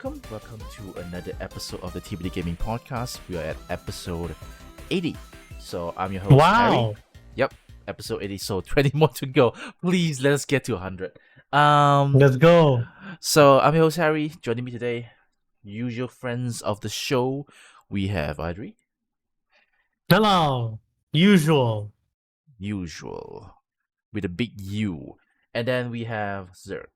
Welcome to another episode of the TBD Gaming Podcast. We are at episode 80. So I'm your host, Harry. Wow. Yep, episode 80. So 20 more to go. Please let us get to 100. Let's go. So I'm your host, Harry. Joining me today, usual friends of the show, we have Audrey. Hello. Usual. With a big U. And then we have Zergg.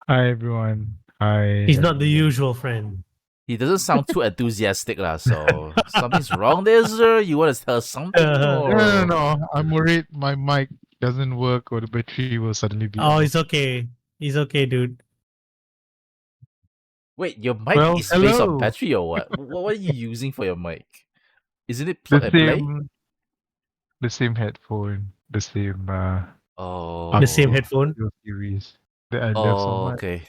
Hi everyone. Hi. He's not the everyone. usual friend. He doesn't sound too enthusiastic, so something's wrong there, sir. You want to tell us something? No, Or... No. I'm worried my mic doesn't work or the battery will suddenly be Oh, off. it's okay. He's okay, dude. Wait, your mic Well, is based on hello. battery or what? What are you using for your mic? Isn't it The plug and play? same headphone, the same Oh, The same headphone. audio series that I love so Oh, much. okay.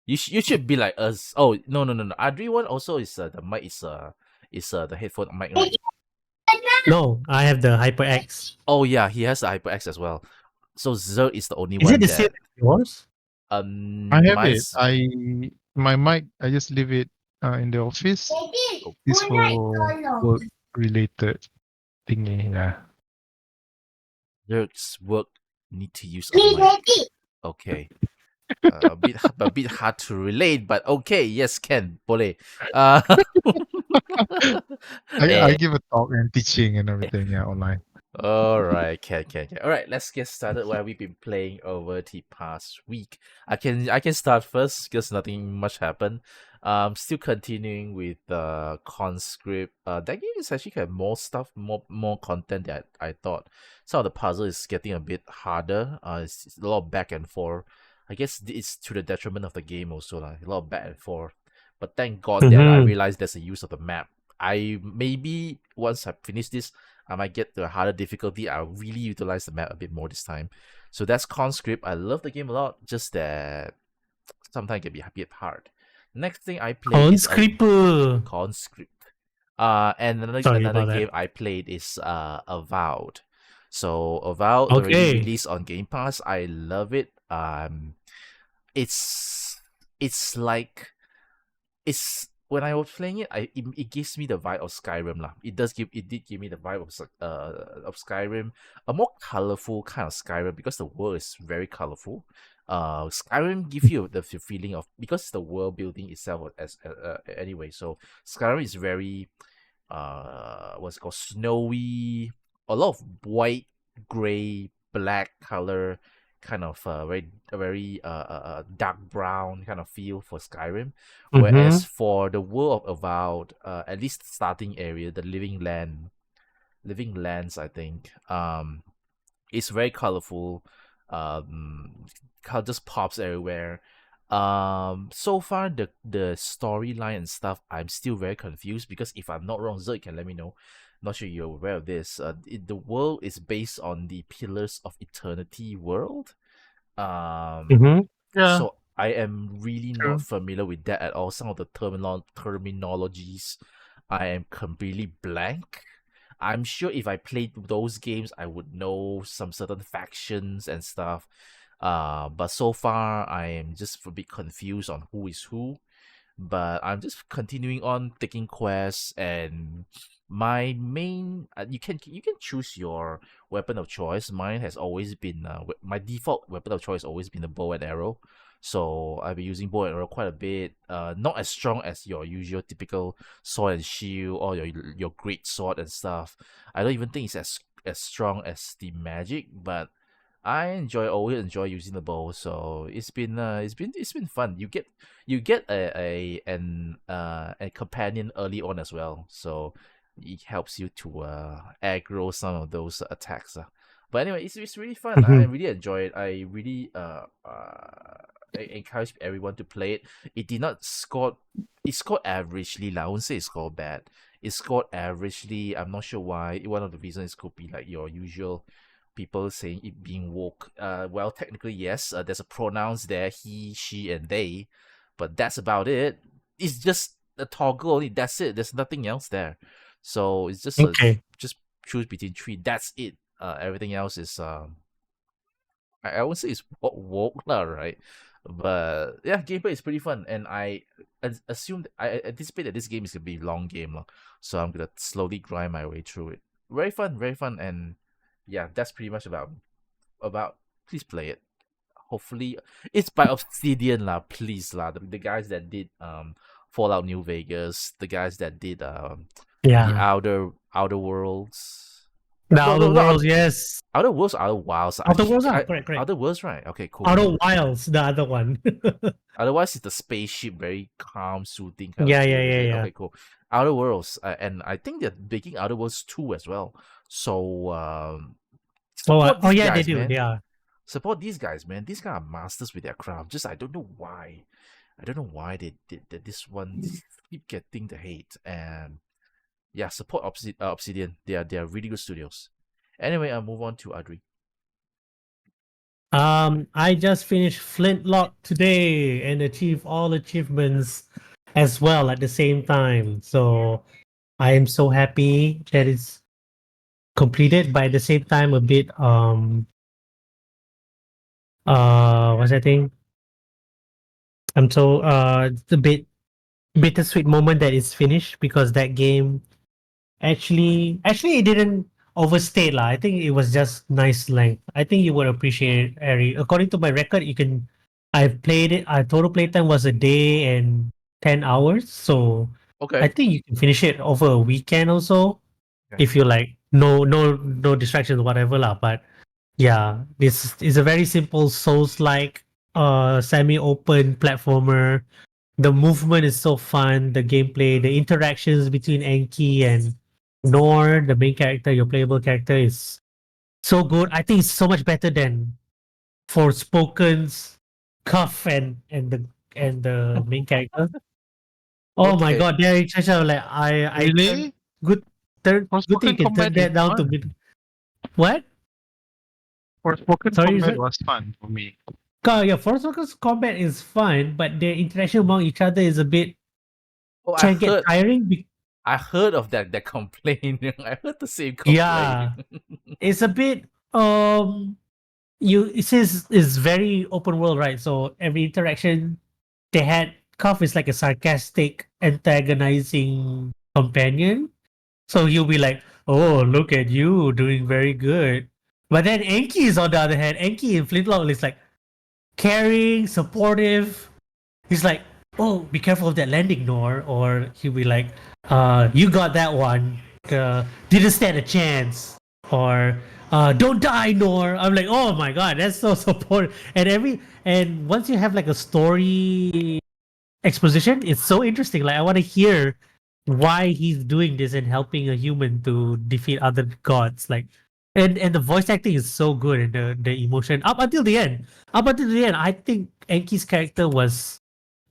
You should be like us. Oh, no. Adri one also is the mic is the headphone mic, right? No, I have the HyperX. Oh yeah, he has the HyperX as well. So Zerg is the only Is one it the that same as yours? I have it. mine's- My mic I just leave it in the office. It's for work related thingy, yeah. Zerg's work need to use a mic. Okay. A bit hard to relate, but okay, yes, can boleh. I give a talk and teaching and everything, yeah, online. All right, can. All right, let's get started. What have we been playing over the past week? I can start first because nothing much happened. Still continuing with Conscript. That game is actually got more stuff, more content that I thought. Some of the puzzle is getting a bit harder. It's a lot of back and forth. I guess it's to the detriment of the game also, like a lot of back and forth. But thank God that I Mhm. realized there's a use of the map. I maybe once I finish this, I might get to a harder difficulty. I'll really utilize the map a bit more this time. So that's Conscript. I love the game a lot, just that sometimes it can be a bit hard. Next thing I played is Conscript. Conscript. And Sorry another about that. game I played is Avowed. So Avowed already Okay. released on Game Pass. I love it. It's like it's when I was playing it, it gives me the vibe of Skyrim lah. It did give me the vibe of Skyrim, a more colorful kind of Skyrim because the world is very colorful. Skyrim give you the feeling of, because the world building itself as anyway. So Skyrim is very what's it called, snowy, a lot of white, gray, black color, kind of very dark brown kind of feel for Skyrim. Whereas for the world of Avowed, at least the starting area, the living lands, I think, it's very colorful. Color just pops everywhere. So far the storyline and stuff, I'm still very confused because if I'm not wrong, Zerg can let me know. Not sure you're aware of this. The world is based on the Pillars of Eternity world. Yeah. So I am really True. not familiar with that at all. Some of the terminologies, I am completely blank. I'm sure if I played those games, I would know some certain factions and stuff. But so far, I am just a bit confused on who is who. But I'm just continuing on taking quests, and my main you can choose your weapon of choice. Mine has always been my default weapon of choice has always been the bow and arrow. So I've been using bow and arrow quite a bit. Not as strong as your usual typical sword and shield or your great sword and stuff. I don't even think it's as strong as the magic, but I always enjoy using the bow. So it's been fun. You get a companion early on as well, so it helps you to aggro some of those attacks. But anyway, it's really fun. I really enjoy it. I really I encourage everyone to play it. It did not score. It scored averagely. I won't say it scored bad. It scored averagely. I'm not sure why. One of the reasons could be like your usual people saying it being woke. Well, technically yes. There's a pronouns there: he, she, and they, but that's about it. It's just a toggle only. That's it. There's nothing else there. So it's just just choose between three. That's it. Everything else is I won't say it's woke lah, right? But yeah, gameplay is pretty fun, and I anticipate that this game is gonna be a long game, lah. So I'm gonna slowly grind my way through it. Very fun, and yeah, that's pretty much about. Please play it. Hopefully, it's by Obsidian, lah. Please, lah. The guys that did Fallout New Vegas, the guys that did the Yeah. Outer Worlds. The No, Outer no, not Worlds, yes. Outer Worlds, Outer Wilds. Outer Worlds, correct. Outer Worlds, right? Okay, cool. Outer Wilds, the other one. Otherwise, it's the spaceship, very calm, soothing kind of Yeah. feel. Is it? Okay, cool. Outer Worlds, and I think they're making Outer Worlds 2 as well. So support these yeah, guys, they do. man. They are. Support these guys, man. These guys are masters with their craft. Just I don't know why. I don't know why they did that. This one keep getting the hate, and yeah, support Obsidian. They are really good studios. Anyway, I'll move on to Adri. I just finished Flintlock today and achieved all achievements as well at the same time. So I am so happy that it's completed, but at the same time a bit what's that thing? I'm so it's a bit bittersweet moment that it's finished because that game actually it didn't overstay lah. I think it was just nice length. I think you would appreciate it, Ari. According to my record, I've played it. Our total playtime was a day and 10 hours. So Okay. I think you can finish it over a weekend also. Okay. If you like no distractions, whatever lah. But yeah, this is a very simple Souls like semi-open platformer. The movement is so fun, the gameplay, the interactions between Enki and Nor, the main character, your playable character, is so good. I think it's so much better than Forspoken's Cuff and the main character. Oh my Okay. god, they're each other like I Really? good good thing you Forspoken can turn combat that is down to fun. mid. What? Forspoken Sorry, combat sir? was fun for me. Yeah, Forspoken's combat is fun, but their interaction among each other is a bit Oh, can get tiring. I heard of that complaint. I heard the same complaint. Yeah, it's a bit it says is very open world, right? So every interaction they had, Cuff is like a sarcastic, antagonizing companion. So you'll be like, "Oh, look at you doing very good." But then Enki is on the other hand. Enki in Flintlock is like caring, supportive. He's like, "Oh, be careful of that landing, Nor," or he'll be like, "You got that one. Didn't stand a chance," or "Don't die, Nor." I'm like, "Oh my god, that's so supportive." And once you have like a story exposition, it's so interesting. Like I want to hear why he's doing this and helping a human to defeat other gods. Like, and the voice acting is so good and the emotion up until the end. Up until the end, I think Enki's character was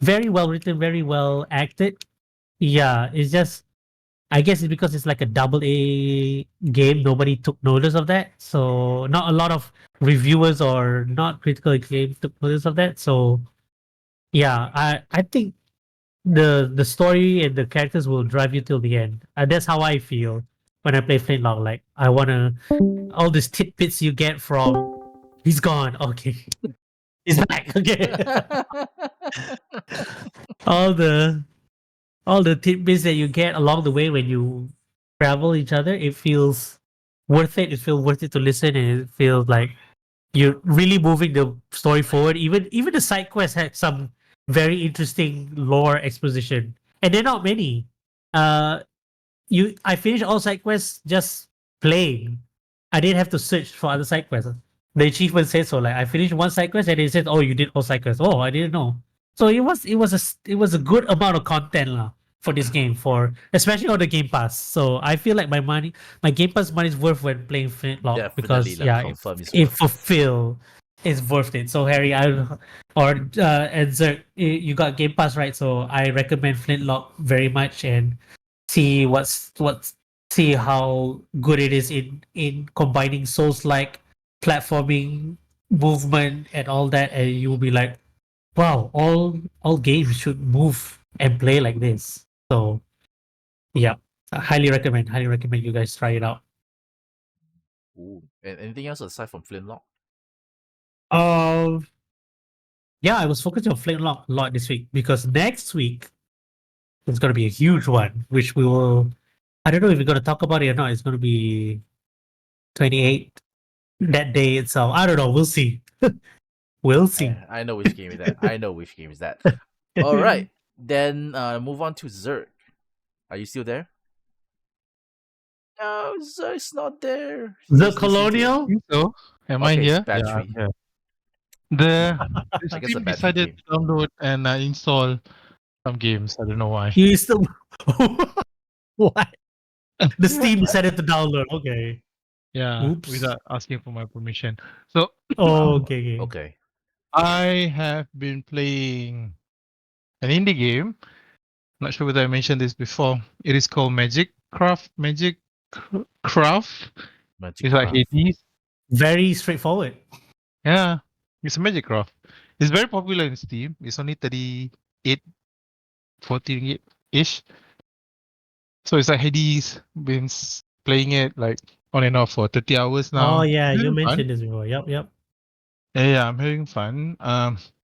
very well written, very well acted. Yeah, it's just I guess it's because it's like a double A game. Nobody took notice of that, so not a lot of reviewers or not critical acclaim took notice of that. So yeah, I think the story and the characters will drive you till the end. And that's how I feel when I play Flintlock. Like I wanna all these tidbits you get from he's gone. Okay. He's back. Okay. all the all the tidbits that you get along the way when you travel each other, it feels worth it. It feels worth it to listen and it feels like you're really moving the story forward. Even the side quests had some very interesting lore exposition, and they're not many. Uh, I finished all side quests just playing. I didn't have to search for other side quests. The achievement says so. Like I finished one side quest and it said, "Oh, you did all side quests." Oh, I didn't know. So it was a good amount of content lah for this game for especially on the Game Pass. So I feel like my Game Pass money is worth when playing Flintlock Definitely, because like, yeah, confirm is it worth. fulfill it's worth it. So Harry, and Zerg, you got Game Pass right? So I recommend Flintlock very much and see see how good it is in combining Souls like platforming, movement, and all that, and you'll be like, wow, all games should move and play like this. So yeah, I highly recommend you guys try it out. Ooh. And anything else aside from Flintlock? Um, Yeah, I was focusing on Flintlock a lot this week because next week is going to be a huge one, which we will. I don't know if we're going to talk about it or not. It's going to be 28 that day itself. I don't know. We'll see. We'll see. I know which game is that. I know which game is that. All right, then move on to Zerg. Are you still there? No, Zerg's not there. The He's listening to it. Colonial? think so. Am I Okay, it's here? Yeah, I'm battery. here. The I guess a Steam battery decided game. to download and install some games. I don't know why. You still. What? The Steam decided to download. Okay. Yeah, Oops. without asking for my permission. So Oh, okay. Okay. I have been playing an indie game. Not sure whether I mentioned this before. It is called Magic Craft. Magic Craft. Magic It's like Craft. Hades. Very straightforward. Yeah, it's a Magic Craft. It's very popular in Steam. It's only 38, 40 ringgit ish. So it's like Hades. Been playing it like on and off for 30 hours now. Oh, yeah. You Having fun. mentioned this before. Yep. Yeah, I'm having fun.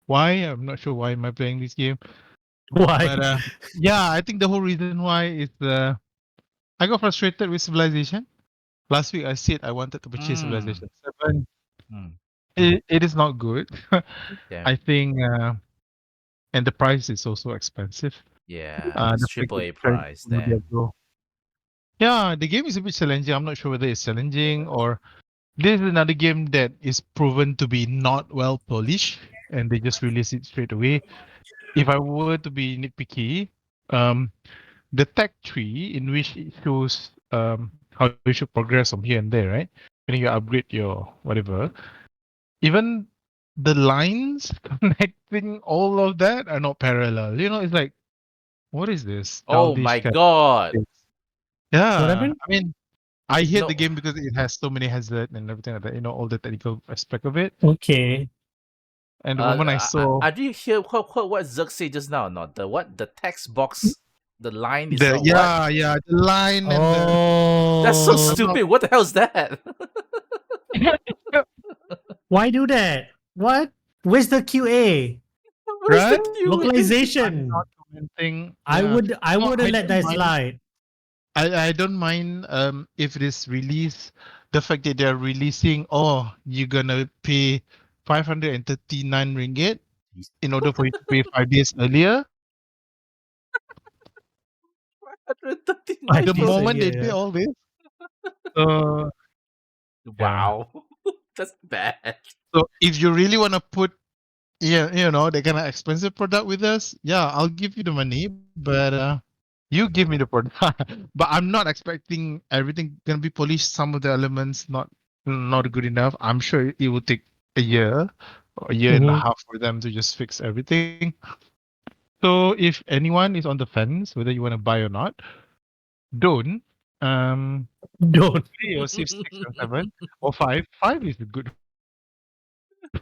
Why? I'm not sure why am I playing this game. Why? But yeah, I think the whole reason why is I got frustrated with Civilization. Last week I said I wanted to purchase Civilization 7. Mm. It is not good. Yeah. I think and the price is also expensive. Yeah. It's The fact that AAA it's trying to price. promote their Go. Yeah, the game is a bit challenging. I'm not sure whether it's challenging or this is another game that is proven to be not well polished and they just release it straight away. If I were to be nitpicky, the tech tree in which it shows how you should progress from here and there, right? When you upgrade your whatever, even the lines connecting all of that are not parallel. It's like, what is this? Oh Childish my kind of god. things. Yeah, What happened? I mean, I hate the No. game because it has so many hazards and everything like that. All the technical aspect of it. Okay. And the moment I saw did you hear what Zerg said just now? Not the what? The text box, the line is the not what? the line and the That's so Oh. stupid. What the hell is that? Why do that? What? Where's the QA? Where's the right? QA? I'm Localization. not commenting. I Yeah. would. I No, wouldn't let don't that mind. slide. I don't mind if it is released, the fact that they're releasing, you're gonna pay 539 ringgit in order for you to pay 5 days earlier. The 139 Decent, moment they yeah. pay all this, uh, yeah. Wow. That's bad. So if you really wanna put, that kind of expensive product with us, yeah, I'll give you the money, but you give me the product. But I'm not expecting everything gonna be polished. Some of the elements not good enough. I'm sure it will take a year or a year and a Mhm. half for them to just fix everything. So if anyone is on the fence whether you want to buy or not, don't. Don't. Play your Civ 6 and 7 or 5. 5 is a good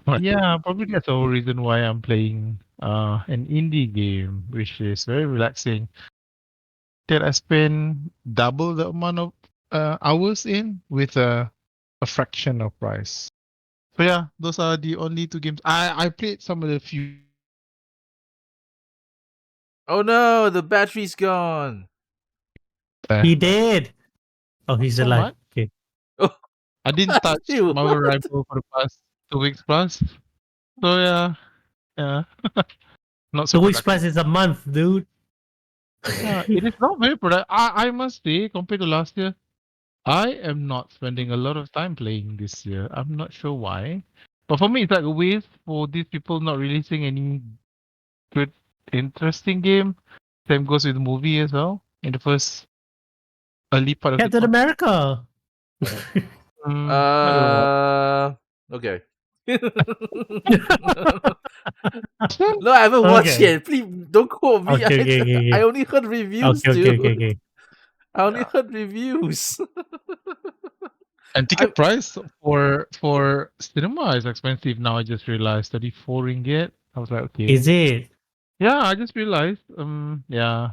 one. Yeah, probably that's the whole reason why I'm playing an indie game, which is very relaxing. That I spend double the amount of hours in with a fraction of price. So yeah, those are the only two games. I played some of the few. Oh no, the battery's gone. He did. Oh, he's So alive. much. Okay. Oh, I didn't touch Ew, Marvel what? Rival for the past 2 weeks plus. So yeah, not so 2 weeks productive. plus is a month, dude. Yeah, it is not very productive. I must say, compared to last year, I am not spending a lot of time playing this year. I'm not sure why. But for me, it's like a waste for these people not releasing any good, interesting game. Same goes with the movie as well. In the first early part of the Captain America. not gonna watch. Okay. No, I haven't watched Okay. yet. Please don't quote me. I Okay. only heard reviews, Okay. dude. I only Yeah. heard reviews. And I ticket price for cinema is expensive now. I just realized 34 ringgit. I was like, okay. Is it? Yeah, I just realized. Yeah.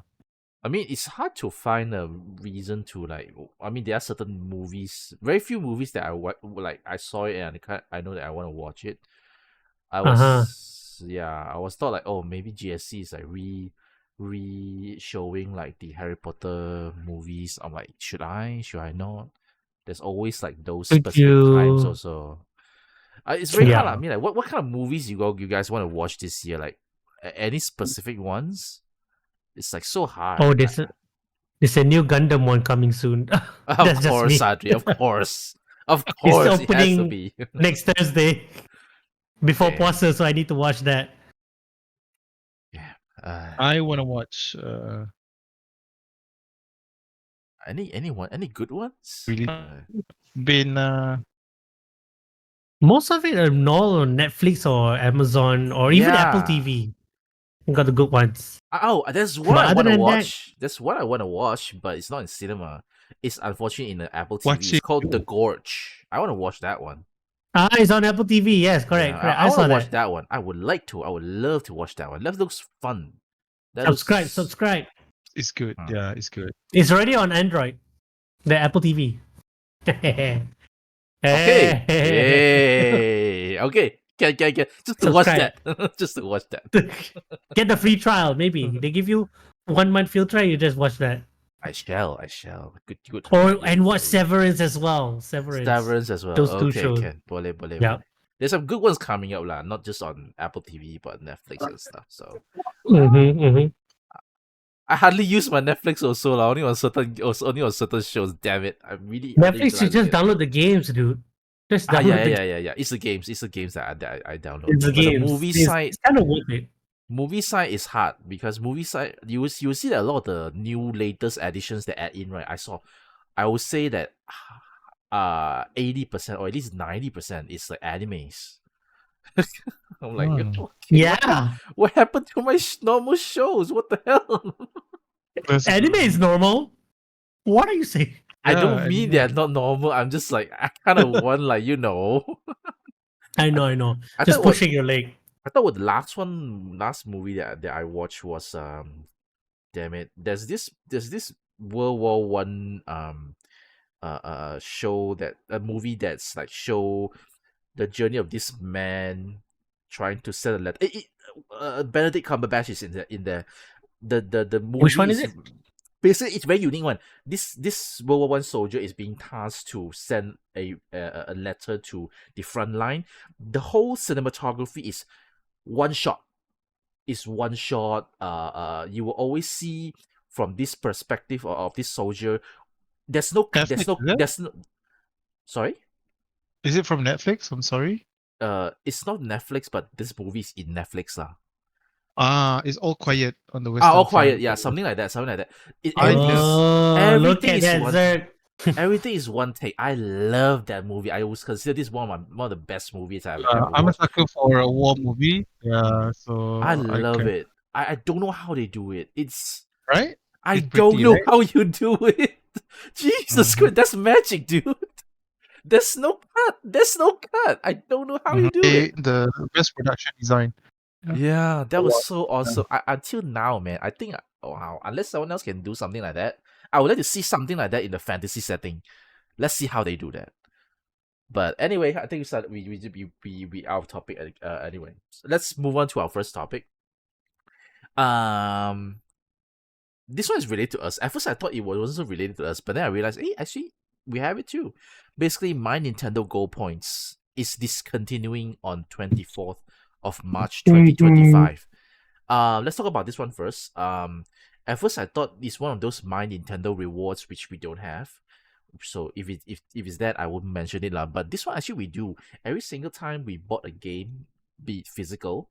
I mean, it's hard to find a reason to like. I mean, there are certain movies, very few movies that I like. I saw it and I know that I want to watch it. I Uh-huh. was I was thought like, oh, maybe GSC is like showing like the Harry Potter movies. I'm like, should I not? There's always like those Could specific times you? also. It's very hard. I Yeah. mean, like, what kind of movies you guys want to watch this year? Like, any specific ones? It's like so hard. Oh, there's a new Gundam one coming soon. Of That's just course, me. Adri. Of It's course, it has to opening be. next Thursday before Damn. Pasta, so I need to watch that. Yeah. I want to watch Any good ones? really been Most of it are all on Netflix or Amazon or even Apple Yeah. TV. You got the good ones. Oh, that's what But I other want to than that, watch. That's what I want to watch, but it's not in cinema. It's unfortunately in the Apple TV. watching. It's called The Gorge. I want to watch that one. it's on Apple TV. Yes, Yeah, correct, correct. I I want saw to watch that. that one. I would like to. I would love to watch that one. That looks fun. That Subscribe, looks. subscribe. It's good. Hmm. Yeah, it's good. It's already on Android, the Apple TV. Okay. Hey. Okay. Get. Just to watch Subscribe. that. Just to watch that. Get the free trial. Maybe they give you 1 month free trial. You just watch that, I shall. Good. and watch Severance as well. Severance as well. Those two Okay, shows. can. Boleh. Yeah. There's some good ones coming up lah, not just on Apple TV but Netflix and stuff. So I hardly use my Netflix also lah. Only on certain shows. Damn it! I'm really Netflix, you underutilizing just it. download the games, dude. Just Yeah, download the yeah. It's the games. It's the games that I download. It's the But the games. movie It's side, kind of worth it. movie side is hard because movie side you see that a lot of the new latest additions that add in, right? I would say that 80% or at least 90% is like animes. I'm like, Hmm. okay, Yeah, what happened to my normal shows? What the hell? anime is normal. What are you saying? I Yeah, don't mean anime. they're not normal. I'm just like I kind of want like I know. I Just thought what pushing your leg. I thought what the last movie that I watched was damn it. There's this World War One show that a movie that's like show the journey of this man trying to send a letter. Benedict Cumberbatch is in the movie. Which one is it? Basically, it's very unique one. This World War One soldier is being tasked to send a letter to the front line. The whole cinematography is one shot. Is one shot. You will always see from this perspective of this soldier. There's no. Sorry. Is it from Netflix? I'm sorry. It's not Netflix, but this movie is in Netflix lah. It's All Quiet on the Western All Quiet, Front. yeah, something like that. Oh, look Everything at is that, one. Zerg. Everything is one take. I love that movie. I always consider this one of the best movies I've ever I'm a watched. sucker for a war movie. Yeah, so I love can, it. I don't know how they do it. right? I It's don't pretty, know right? how you do it. Jesus Mhm. Christ, that's magic, dude. There's no cut. I don't know how you do it. The best production design. Yeah, that was so awesome. Until now, man, I think wow, unless someone else can do something like that, I would like to see something like that in the fantasy setting. Let's see how they do that. But anyway, I think we out of topic anyway. So let's move on to our first topic. This one is related to us. At first, I thought it wasn't related to us, but then I realized, hey, actually, we have it too. Basically, my Nintendo Gold Points is discontinuing on 24th of March 2025. Let's talk about this one first. At first I thought it's one of those My Nintendo rewards which we don't have. So if it's that, I wouldn't mention it lah. But this one actually we do. Every single time we bought a game, be it physical,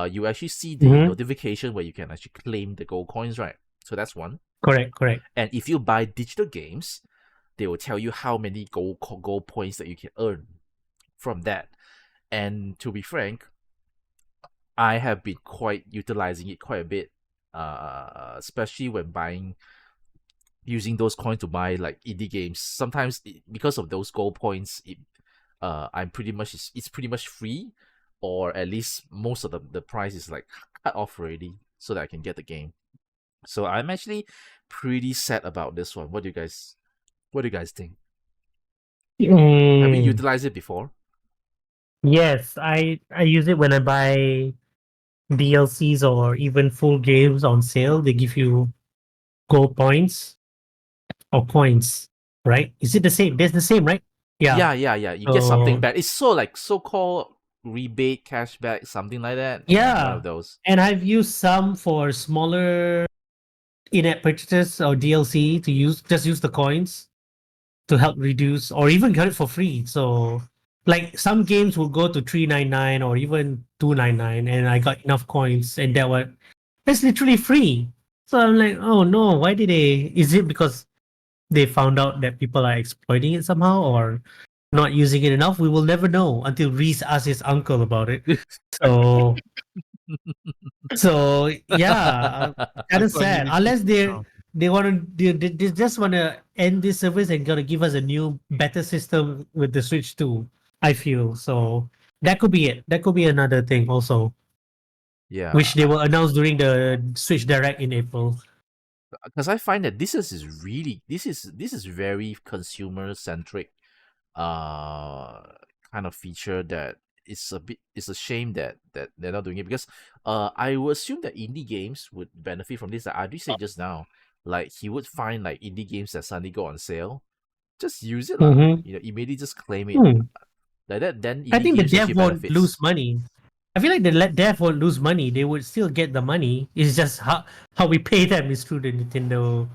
you actually see the notification where you can actually claim the gold coins, right? So that's one. Correct. And if you buy digital games, they will tell you how many gold points that you can earn from that. And to be frank, I have been quite utilizing it quite a bit, especially when using those coins to buy like indie games. Sometimes because of those gold points, it's pretty much free, or at least most of the price is like cut off already, so that I can get the game. So I'm actually pretty sad about this one. What do you guys think? Have you utilized it before? Yes, I use it when I buy DLCs or even full games on sale. They give you gold points or coins, right? Is it the same? That's the same, right? Yeah. Yeah. You get something So back. It's so like so-called rebate, cashback, something like that. One yeah, of those. and I've used some for smaller in-app purchases or DLC to use the coins to help reduce or even get it for free. So like some games will go to 399 or even 299 and I got enough coins and that's literally free. So I'm like, oh no, why did they is it because they found out that people are exploiting it somehow or not using it enough? We will never know until Reese asks his uncle about it. So yeah, kind That's of what you sad. need to Unless know. they want to they just want to end this service and gonna give us a new better system with the Switch 2. I feel so that could be it. That could be another thing also, which Yeah, they will announce during the Switch Direct in April. because I find that this is very consumer centric uh kind of feature that it's a shame that they're not doing it because I would assume that indie games would benefit from this. Like I did say just now, like he would find like indie games that suddenly go on sale, just use it lah. Mm-hmm. You know, immediately just claim it Hmm. like that. Then I indie think the games dev actually won't lose benefits. money. I feel like the dev won't lose money. They would still get the money. It's just how we pay them is through the Nintendo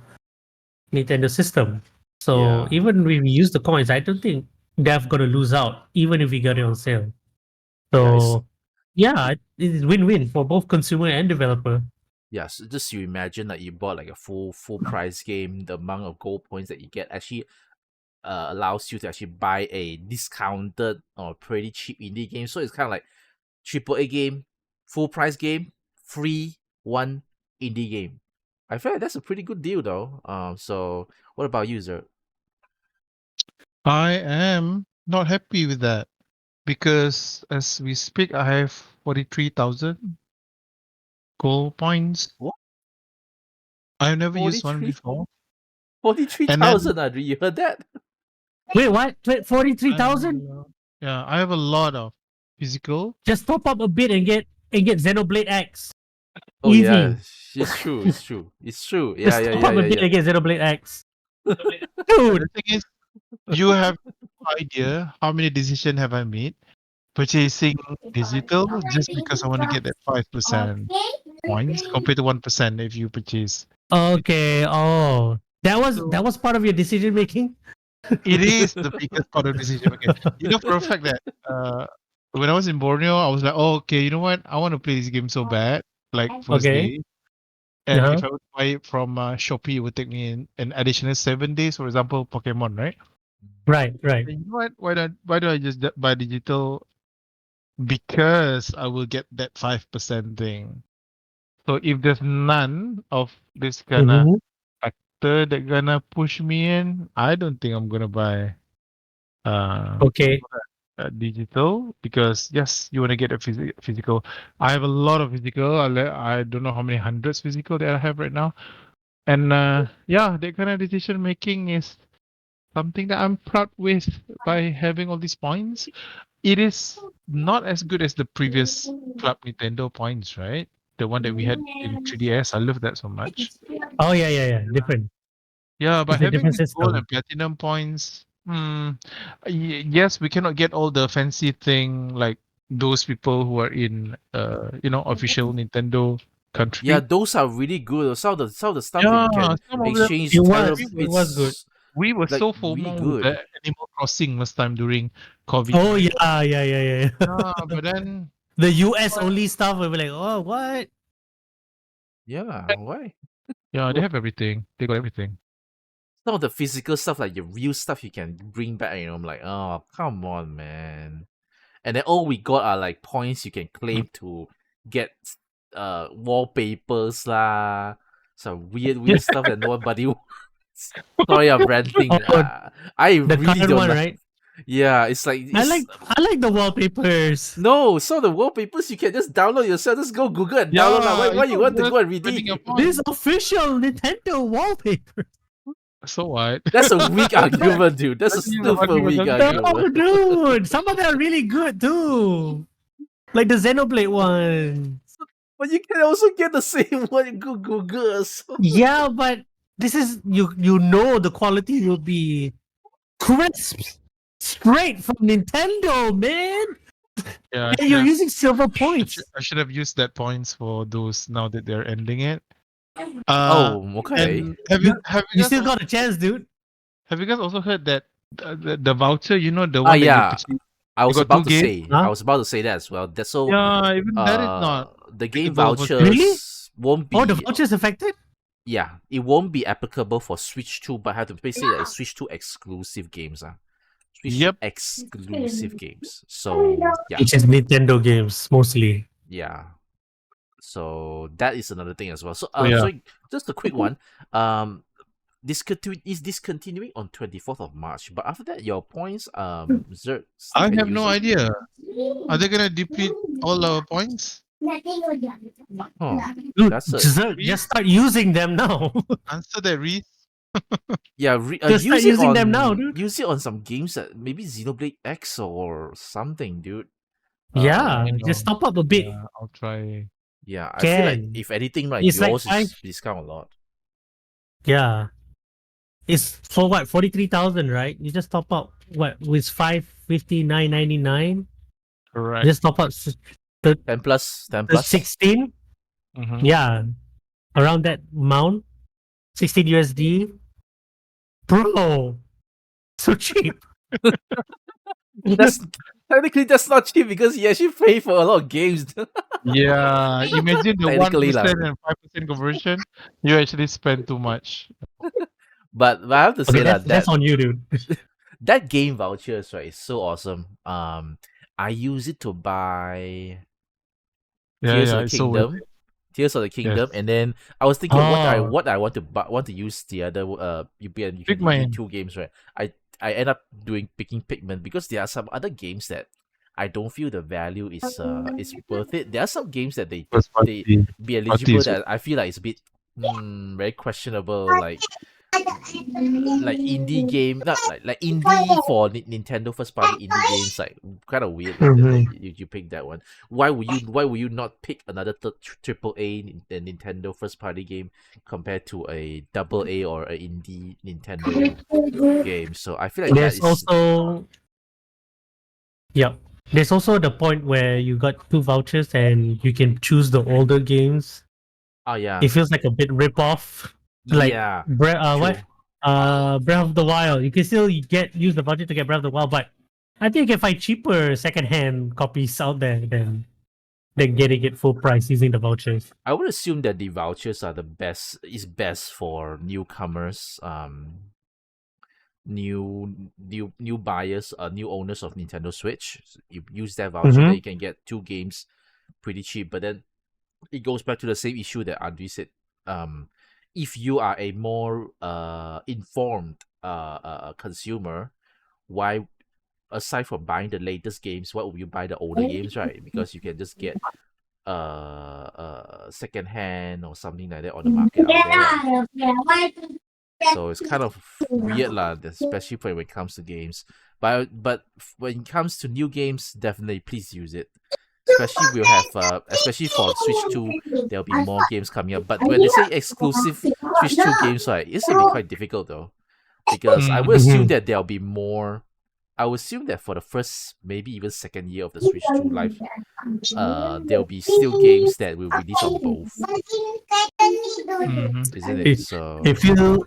system. So Yeah, even if we use the coins, I don't think they're gonna lose out, even if we got it on sale. yeah. It's So yeah, it's win-win for both consumer and developer. yeah. So just you imagine like you bought like a full price game, the amount of gold points that you get actually allows you to actually buy a discounted or pretty cheap indie game. So it's kind of like triple A game, full price game, free one indie game. I feel like that's a pretty good deal though. So what about you, Zerg? I am not happy with that because as we speak, I have 43,000 gold points. What? I've never used one 43? before. And then 43,000, Adri, you heard that? Wait, what? Wait, I have 43,000? yeah, I have a lot of physical. Just top up a bit and get Xenoblade X. Oh yeah, Easy. it's true, it's true. It's true. Yeah, Just yeah, top yeah, up a yeah, bit yeah. and get Xenoblade X. But Dude. the thing is, you have no idea how many decisions have I made purchasing digital just because I want to get that 5% points compared to 1% if you purchase. Okay. Oh. That So was part of your decision making? it is the biggest part of decision making. You know for a fact that when I was in Borneo, I was like, oh, okay, you know what? I want to play this game so bad, like first Okay. day. And Uh-huh. if I would buy it from Shopee, it would take me an additional 7 days. For example, Pokemon, right? Right, right. And you know what? Why do I just buy digital? Because I will get that 5% thing. So if there's none of this kind of Mm-hmm. factor that gonna push me in, I don't think I'm gonna buy what you Okay. call that, digital because yes, you want to get a physical. I have a lot of physical. I don't know how many hundreds physical that I have right now, and yeah, that kind of decision making is something that I'm proud with by having all these points. It is not as good as the previous Club Nintendo points, right? The one that we had in 3DS. I love that so much. Oh yeah, yeah, yeah. Different. Yeah, but It's a having different these gold system. and platinum points, yes, we cannot get all the fancy thing like those people who are in official Nintendo Yeah, country. those are really good. Some of the stuff that Yeah, you can some of them exchange It terrible. was. we It was good. It's we were like so really FOMO with good. the Animal Crossing last time during COVID, Oh right? yeah, yeah, yeah, Yeah, yeah. but then The US only stuff we were like, oh what? Yeah, why? yeah, they have everything. They got everything. Some of the physical stuff, like the real stuff, you can bring back. You know, I'm like, oh, come on, man. And then all we got are like points you can Mm. claim to get wallpapers lah, some weird stuff that nobody wants. Sorry, I'm ranting. Oh, I the really current don't one, like. right? Yeah, it's like it's I like the wallpapers. no. So the wallpapers you can just download yourself. Just go Google and download lah. Yeah, Why it's you not want to worth go and spending redeem? your This points. official Nintendo wallpaper. So what? That's a weak argument, dude. That's a That's even super argument, weak something. No, argument. dude. Some of them are really good too. Like the Xenoblade one. But you can also get the same one in Google. Yeah, but this is you know the quality will be crisp straight from Nintendo, man. Yeah, And you're using silver points. I should have used that points for those now that they're ending it. Oh, okay. And have you You guys still also, got a chance, dude. have you guys also heard that the voucher, you know, the Ah, one that you yeah. purchase, I you was got about two to games? say. I Huh? was about to say that as well. That's so. Yeah, even that is not The game applicable for Really? vouchers won't Oh, the be. voucher's affected? Yeah, it won't be applicable for Switch 2, but I have to basically say that it's Switch 2 exclusive games. Switch 2 Yep. exclusive games. So yeah, Which is Nintendo games mostly. yeah. So that is another thing as well. So So yeah. so just a quick one. Discontinuing on 24th of March. But after that, your points Zerg still I can have use no it. idea. Are they gonna deplete all our points? Huh. Dude, That's a just start using them now. Answer that, Reese. yeah. Just start using them now, dude. Use it on some games that maybe Xenoblade X or something, dude. Yeah, I know. just top up a bit. Yeah, I'll try. Yeah, I feel like Can. if anything, right, It's like yours five. is discount a lot. Yeah. It's for what? 43,000, right? You just top up what with 559.99. Correct. Just top up 10 plus, 10 plus. 16. Mhm. Yeah, around that amount. 16 USD. Bro, so cheap. That's technically that's not cheap because you actually pay for a lot of games. Yeah, imagine the Technically 1% lah. and 5% conversion. You actually spend too much. But I have to Okay, say that's that that's on you, dude. that game vouchers, right, is so awesome. I use it to buy Yeah, Tears yeah, of the it's so worth Kingdom. it. Tears of the Kingdom, Yes. and then I was thinking of Oh, what I want to want to use the other you can give me Pigman. two games, right? I end up picking Pigment because there are some other games that I don't feel the value is worth it. There are some games that First they party. be Party eligible is that I feel like it's a bit very questionable, like indie game, not like indie for Nintendo first party indie games, like kind of weird lah. That mhm. you pick that one. Why would you not pick another triple A Nintendo first party game compared to a double A or a indie Nintendo game? So I feel like that There's is also Yep. There's also the point where you got two vouchers and you can choose the older games. yeah It feels like a bit rip off. Like yeah what? true. Breath of the Wild. You can still use the voucher to get Breath of the Wild, but I think you can find cheaper secondhand copies out there than getting it full price using the vouchers. I would assume that the vouchers are the best for newcomers, new buyers, new owners of Nintendo Switch. You use that voucher, then Mm-hmm. you can get two games pretty cheap. But then it goes back to the same issue that Andri said. If you are a more informed consumer, why, aside from buying the latest games, why would you buy the older games, right? Because you can just get second hand or something like that on the market out there, right? So it's kind of weird lah, especially when it comes to games. But when it comes to new games, definitely please use it. Especially we'll have especially for Switch 2, there'll be more games coming up. But when they say exclusive Switch 2 games, right, it's gonna be quite difficult though. Because I would assume Mm-hmm. that there'll be more. I would assume that for the first, maybe even second year of the Switch 2 life, there'll be still games that will release on both, Mhm. isn't it? It, So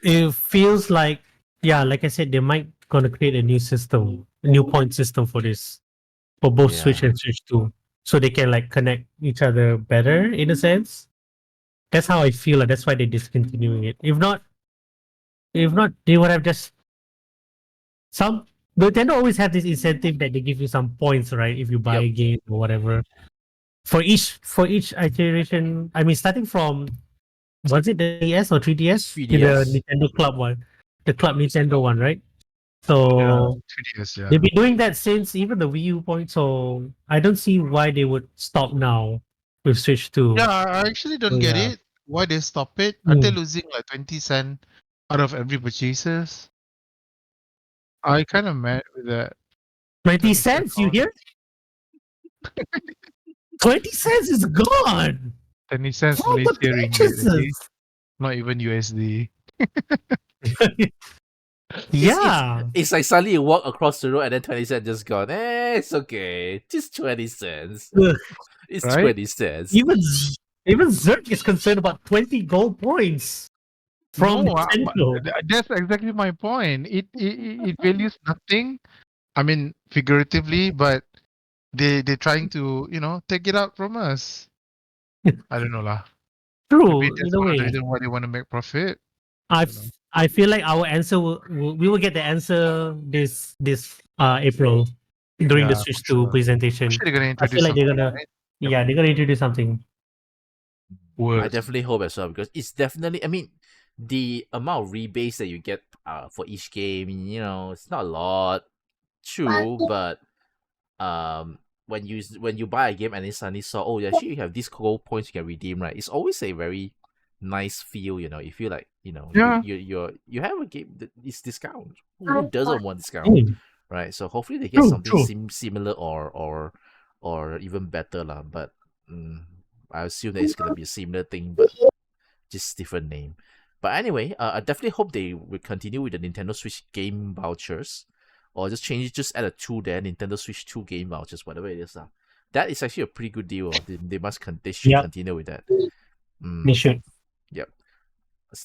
it feels like, yeah, like I said, they might gonna create a new system, a new point system for this, for both Switch yeah. and Switch 2. So they can like connect each other better in a sense. That's how I feel. Like, that's why they're discontinuing it. If not, they would have just some. Nintendo always have this incentive that they give you some points, right? If you buy Yep. a game or whatever. For each iteration, I mean, starting from, was it the DS or 3DS? To the 3DS. Nintendo Club one, the Club Nintendo one, right? Yeah, So 3DS, yeah. they've been doing that since even the Wii U point. So I don't see why they would stop now with Switch 2. Yeah, I actually So don't get yeah. it. Why they stop it? Are they Mm. losing like 20 cent out of every purchases. I kind of mad with that. 20 20 cents cents, you on hear? 20 cents is gone 20 cents from the Malaysia ringgit, okay? purchases. Not even USD. It's Yeah. it's like suddenly you walk across the road and then 20 cents just gone. It's okay. Just 20 cents. Ugh. It's Right? 20 cents. Even Zergg is concerned about 20 gold points from No, but Nintendo. that's exactly my point. It values nothing. I mean, figuratively, but they're trying to take it out from us. I don't know lah. Maybe True, that's in a one of the way. reasons why they want to make profit. I You know. I feel like our answer we will get the answer this April during the Yeah, for Switch 2 sure. For presentation. sure, they're gonna I feel introduce like they're something, gonna right? Yep. yeah, they're gonna introduce something. I Words. definitely hope as well because it's definitely. I mean, the amount of rebates that you get for each game, it's not a lot. True, but um, when you buy a game and then suddenly saw, oh, actually you have these gold points you can redeem, right? It's always a very nice feel. You feel like Yeah. you have a game that is discount. Who doesn't want discount, Mm, right? So hopefully they get true, something true. similar or even better lah. But I assume that it's gonna be a similar thing, but just different name. But anyway, I definitely hope they will continue with the Nintendo Switch game vouchers, or just change it, just add a 2 there, Nintendo Switch 2 game vouchers, whatever it is. That is actually a pretty good deal. They should Yeah, continue with that. they Mm, should. yep.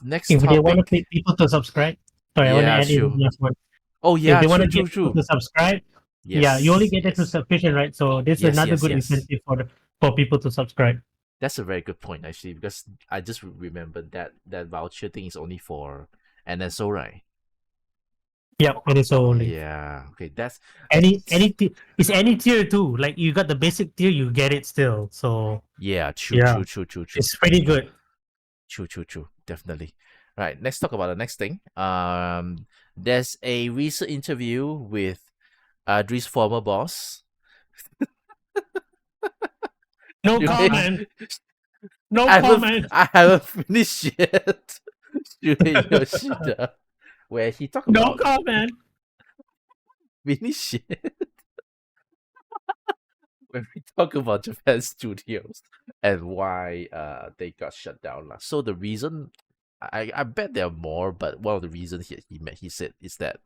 Next If they want to topic. pay people to subscribe, sorry, I want to Yeah, add in sure. last one. Oh If yeah, they want true, to true, get people true. to subscribe, yeah, you only Yes, get it through yes, subscription, right? So this is yes, another yes, good yes. incentive for people to subscribe. That's a very good point actually, because I just remembered that voucher thing is only for NSO, right? Yep, and it's only Yeah. Okay. That's it's any tier too. Like you got the basic tier, you get it still. So yeah. True. yeah, True. True. True. True. it's pretty good. True. True. True. Definitely. Right. Let's talk about the next thing. There's a recent interview with Adri's former boss. No Shuhei- comment. No comment. I haven't finished yet. Shuhei Yoshida, where he talked No about comment. finish it. When we talk about Japan studios and why they got shut down. So the reason, I bet there are more, but one of the reasons he said is that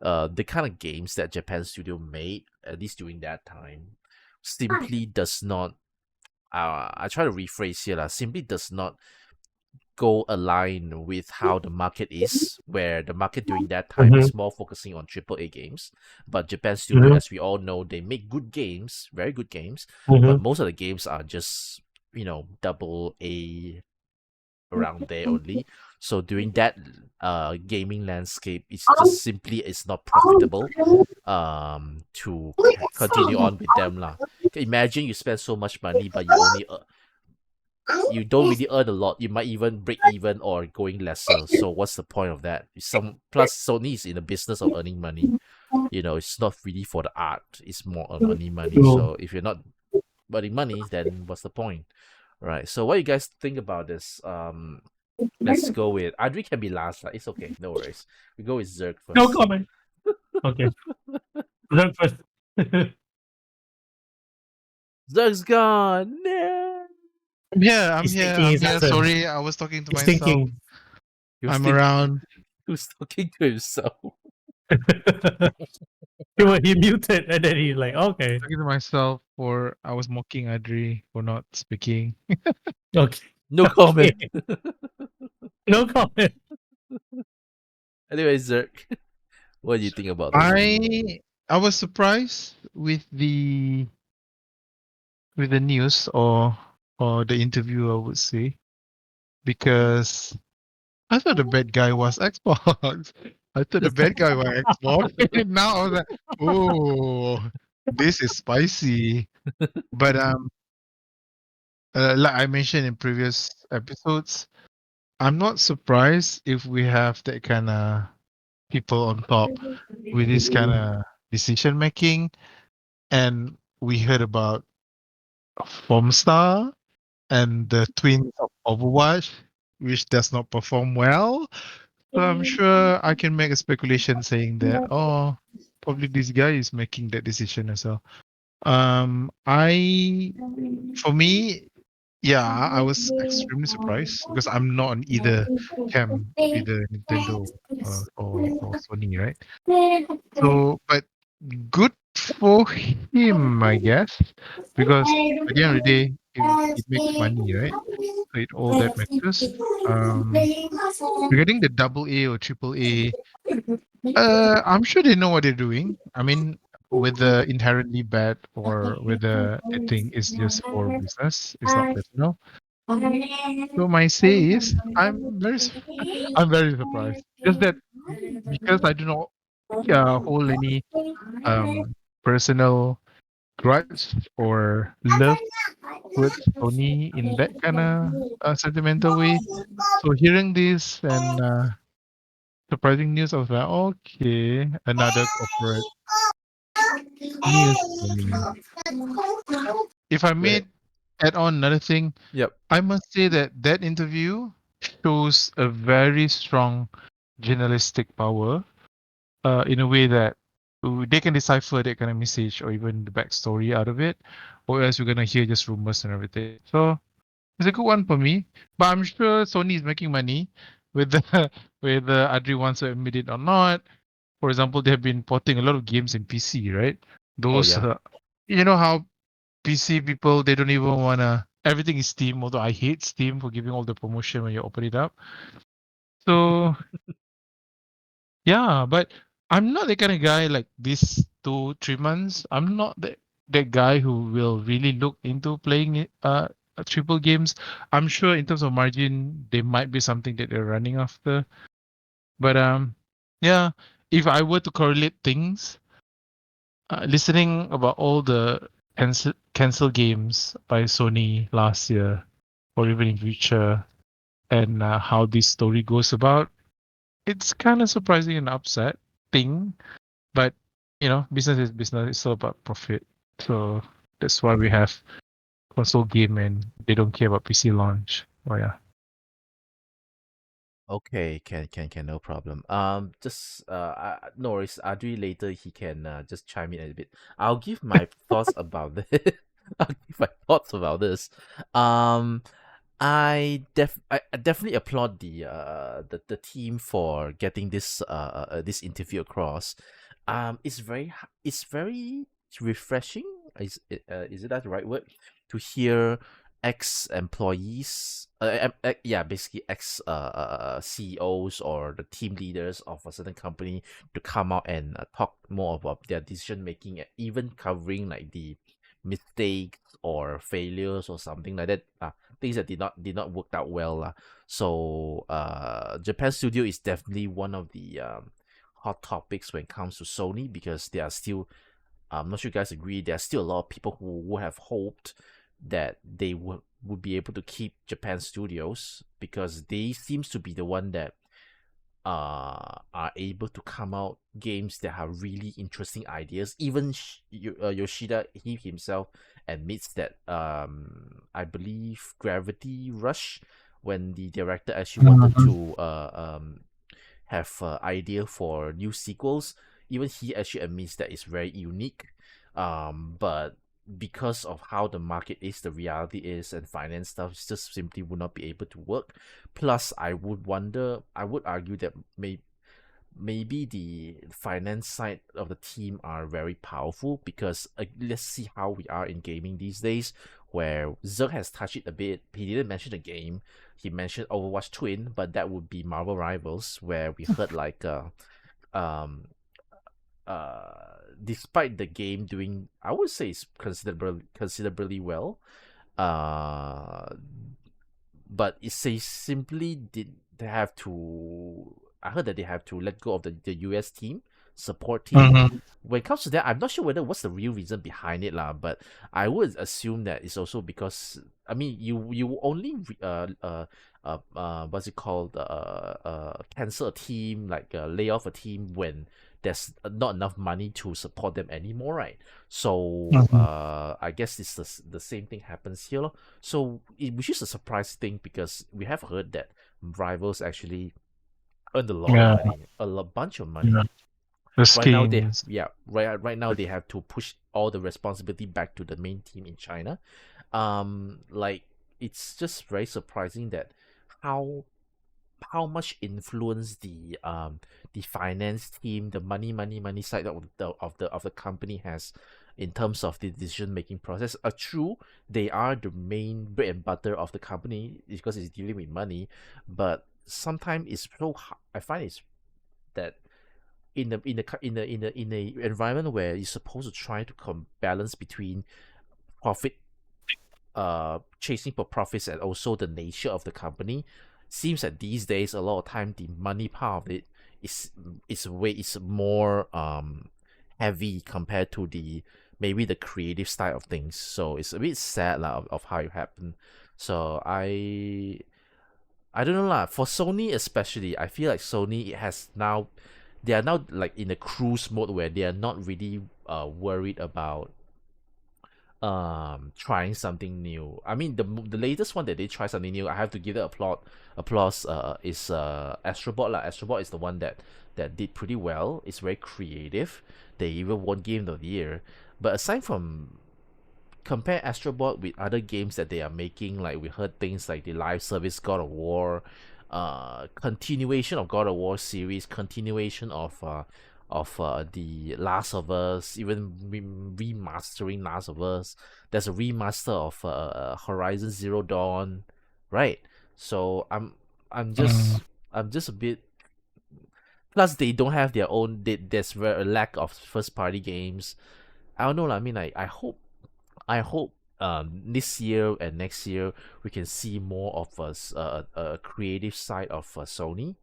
the kind of games that Japan studio made, at least during that time, simply does not, I try to rephrase here, simply does not go align with how the market is, where the market during that time Mm-hmm, is more focusing on AAA games. But Japan Studio, mm-hmm, as we all know, they make good games, very good games, but mm-hmm. most of the games are just, double A around there only. So during that gaming landscape, it's just simply it's not profitable to continue on with them lah. Imagine you spend so much money, but you don't really earn a lot. You might even break even or going lesser. So what's the point of that? Some plus Sony is in the business of earning money. It's not really for the art. It's more on earning money. True. So if you're not earning money, then what's the point? Right. So what you guys think about this? Let's go with Adri can be last. It's okay. No worries. We go with Zerg No first. comment. Okay. Look first. Zerg's gone. Yeah. I'm here. I'm He's here. thinking I'm his here. answer. Sorry, I was talking to He's myself. thinking. He was I'm think- around. He was talking to himself. He muted and then he's like, okay. Talking to myself for I was mocking Adri for not speaking. Okay. No comment. No comment. Anyway, Zerg, what do you think about this? I was surprised with the news or the interview, I would say, because I thought the bad guy was Xbox. I thought the bad guy was Xbox. Now I was like, oh, this is spicy. But like I mentioned in previous episodes, I'm not surprised if we have that kind of people on top with this kind of decision making. And we heard about Formstar and the twins of Overwatch, which does not perform well. So I'm sure I can make a speculation saying that, oh, probably this guy is making that decision as well. I for me, yeah, I was extremely surprised because I'm not on either camp, either Nintendo or Sony, right? So, but good for him, I guess, because at the end of the day, it makes money, right? So it all that matters. Regarding the double A or triple A, I'm sure they know what they're doing. I mean, whether inherently bad or whether they think it's just for business, it's not personal. So my say is, I'm very surprised. Just that because I do not hold any um personal grudge or love towards Sony in that kind of sentimental way. So hearing this and surprising news, I was like, okay, another corporate news for me. If I may Right. add on another thing, Yep. I must say that that interview shows a very strong journalistic power in a way that they can decipher that kind of message or even the backstory out of it, or else we're gonna hear just rumors and everything. So it's a good one for me. But I'm sure Sony is making money with the whether Adri wants to admit it or not. For example, they have been porting a lot of games in PC, right? Oh Those yeah. you know how PC people they don't even wanna everything is Steam, although I hate Steam for giving all the promotion when you open it up. So yeah, but I'm not the kind of guy like this 2 3 months. I'm not that guy who will really look into playing triple games. I'm sure in terms of margin, there might be something that they're running after. But yeah, if I were to correlate things, listening about all the cancel games by Sony last year or even in future, and how this story goes about, it's kind of surprising and upset thing. But business is business. It's all about profit. So that's why we have console game, and they don't care about PC launch. Oh yeah. Okay, can no problem. Just no worries. Adri later he can just chime in a bit. I'll give my thoughts about this. I'll give my thoughts about this. Um, I definitely applaud the team for getting this interview across. It's very refreshing. Is it that the right word to hear ex employees, yeah, basically ex CEOs or the team leaders of a certain company to come out and talk more about their decision making, even covering like the mistakes or failures or something like that. Things that did not work out well. So Japan Studio is definitely one of the hot topics when it comes to Sony because they are still. I'm not sure you guys agree. There are still a lot of people who would have hoped that they would be able to keep Japan studios because they seems to be the one that are able to come out games that have really interesting ideas. Even Yoshida he himself admits that I believe Gravity Rush, when the director actually wanted Mhm. to have idea for new sequels, even he actually admits that it's very unique. But because of how the market is, the reality is, and finance stuff just simply would not be able to work. Plus, I would argue that maybe the finance side of the team are very powerful because let's see how we are in gaming these days, where Zerg has touched it a bit. He didn't mention the game. He mentioned Overwatch Twin, but that would be Marvel Rivals, where we heard like um despite the game doing, I would say, it's considerably well, uh but it says simply did they have to, I heard that they have to let go of the US team, support team. Mhm. When it comes to that, I'm not sure whether what's the real reason behind it, lah. But I would assume that it's also because, I mean, you only what's it called, cancel a team, like lay off a team when there's not enough money to support them anymore, right? So Mhm. I guess it's the same thing happens here, lor. So which is a surprise thing because we have heard that rivals actually earned a lot of Yeah, money, bunch of money. yeah. The Right now skins. right now they have to push all the responsibility back to the main team in China. Like it's just very surprising that how much influence the finance team, the money side of the company has in terms of the decision making process. True, they are the main bread and butter of the company because it's dealing with money, but sometimes it's so I find it's that in a environment where you're supposed to try to balance between profit, chasing for profits, and also the nature of the company, seems that these days a lot of time the money part of it is more heavy compared to the maybe the creative side of things. So it's a bit sad lah, of how it happened. So I don't know lah. For Sony especially, I feel like Sony has now, they are now like in a cruise mode where they are not really worried about trying something new. I mean the latest one that they try something new, I have to give it applause is Astrobot lah. Astrobot is the one that did pretty well. It's very creative. They even won Game of the Year. But aside from, compare Astrobot with other games that they are making, like we heard things like the live service God of War, continuation of God of War series, continuation of the Last of Us, even remastering Last of Us. There's a remaster of Horizon Zero Dawn, right? So I'm Mm. just I'm just a bit. Plus, they don't have their own. There's a lack of first party games. I don't know lah. I mean, I hope this year and next year we can see more of a creative side of Sony,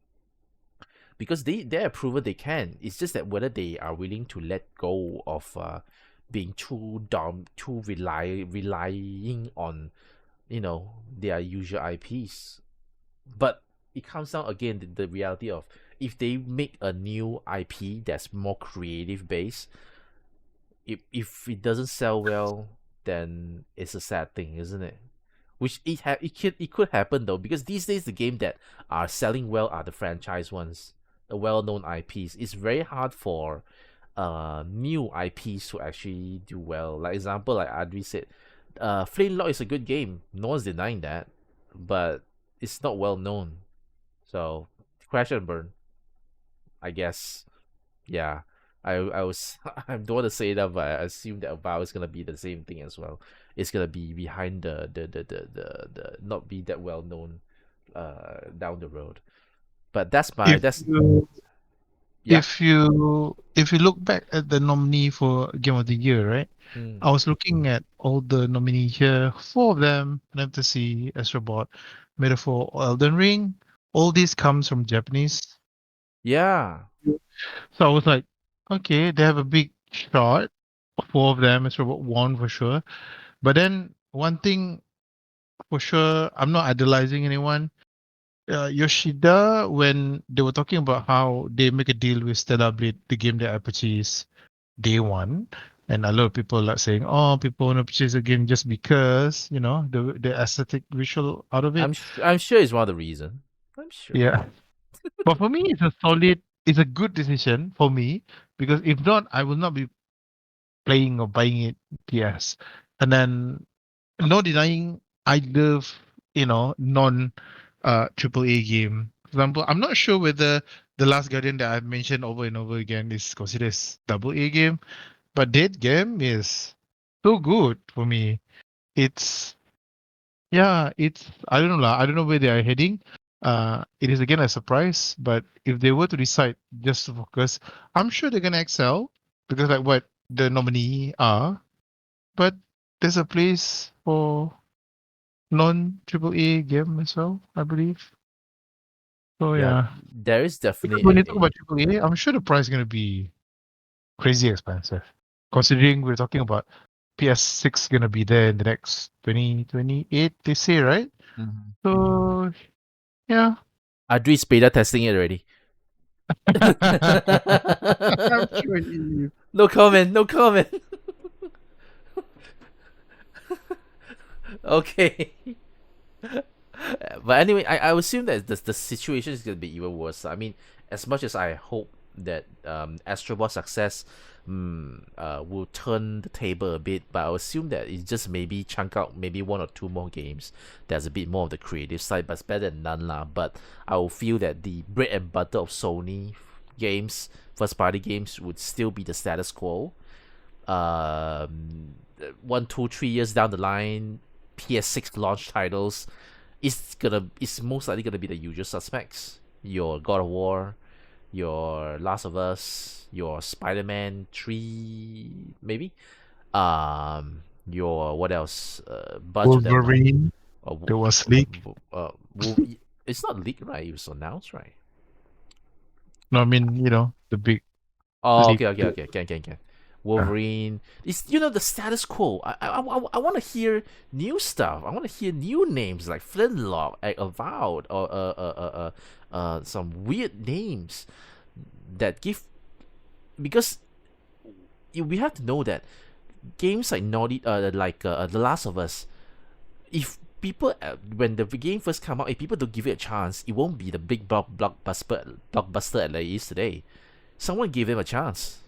because they have proven they can. It's just that whether they are willing to let go of being too relying on their usual IPs. But it comes down again the reality of, if they make a new IP that's more creative based, if it doesn't sell well, then it's a sad thing, isn't it? Which it could happen though, because these days the game that are selling well are the franchise ones, the well-known IPs. It's very hard for new IPs to actually do well. Like example, like Adri said, Flintlock is a good game. No one's denying that, but it's not well known. So Crash and Burn, I guess. Yeah. I was I don't want to say that, but I assume that Vow is gonna be the same thing as well. It's gonna be behind the not be that well known down the road. But If that's you yeah. if you look back at the nominee for Game of the Year, right? Mm. I was looking at all the nominees here. Four of them, Fantasy, Astrobot, Metaphor, Elden Ring. All these comes from Japanese. Yeah. So I was like, okay, they have a big shot. Four of them, Astrobot won for sure. But then one thing for sure, I'm not idolizing anyone. Yoshida, when they were talking about how they make a deal with Stellar Blade, the game that I purchased day one, and a lot of people are saying, "Oh, people want to purchase a game just because the aesthetic visual out of it." I'm sure it's one of the reason. I'm sure. Yeah, but for me, it's a good decision for me because if not, I will not be playing or buying it. Yes, and then no denying, I love non triple A game. For example, I'm not sure whether the Last Guardian that I've mentioned over and over again is considered as double A game, but that game is so good for me. It's it's I don't know lah. I don't know where they are heading. It is again a surprise, but if they were to decide just to focus, I'm sure they're gonna excel because like what the nominee are. But there's a place for non triple A game as well, I believe. So Yeah, yeah, there is because definitely when you talk about triple A, I'm sure the price is gonna be crazy expensive, considering we're talking about PS6 gonna be there in the next 2028. They say, right? Mhm. So yeah, Adri's beta testing it already. I'm sure he is. No comment, no comment. Okay. But anyway, I would assume that the situation is gonna be even worse. I mean, as much as I hope that Astro Ball success will turn the table a bit, but I would assume that it's just maybe chunk out maybe one or two more games. There's a bit more of the creative side, but it's better than none lah. But I will feel that the bread and butter of Sony games, first party games, would still be the status quo. 1, 2, 3 years down the line, PS6 launch titles, it's most likely gonna be the usual suspects. Your God of War, your Last of Us, your Spider-Man 3, maybe. Your what else? Bunch of them. Wolverine. There was leak. It's not leaked, right? It was announced, right? No, I mean, the big Oh, leak. okay. Can. Wolverine. It's the status quo. I want to hear new stuff. I want to hear new names like Flintlock, Avowed, or some weird names that give, because we have to know that games like The Last of Us, if people when the game first come out, if people don't give it a chance, it won't be the big blockbuster that it is today. Someone give them a chance,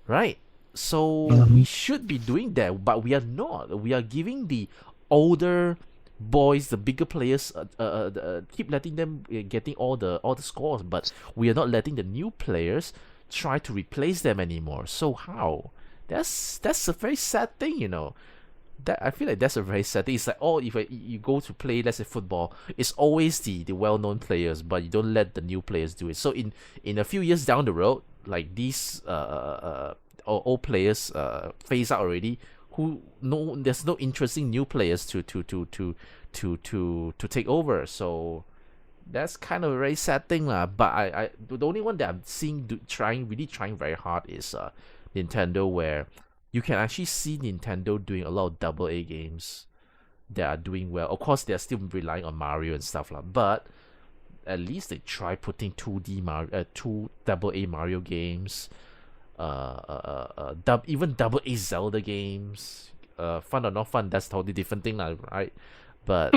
right? So we should be doing that, but we are not. We are giving the older boys, the bigger players, keep letting them getting all the scores, but we are not letting the new players try to replace them anymore. So how? That's a very sad thing, That I feel like that's a very sad thing. It's like, if you go to play, let's say, football, it's always the well-known players, but you don't let the new players do it. So in a few years down the road, like these old players phase out already, there's no interesting new players to take over. So that's kind of a very sad thing lah. But I the only one that I'm seeing trying very hard is Nintendo, where you can actually see Nintendo doing a lot of AA games that are doing well. Of course, they're still relying on Mario and stuff lah, but at least they try putting 2 AA Mario games, even AA Zelda games. Fun or not fun, that's totally different thing lah, right? But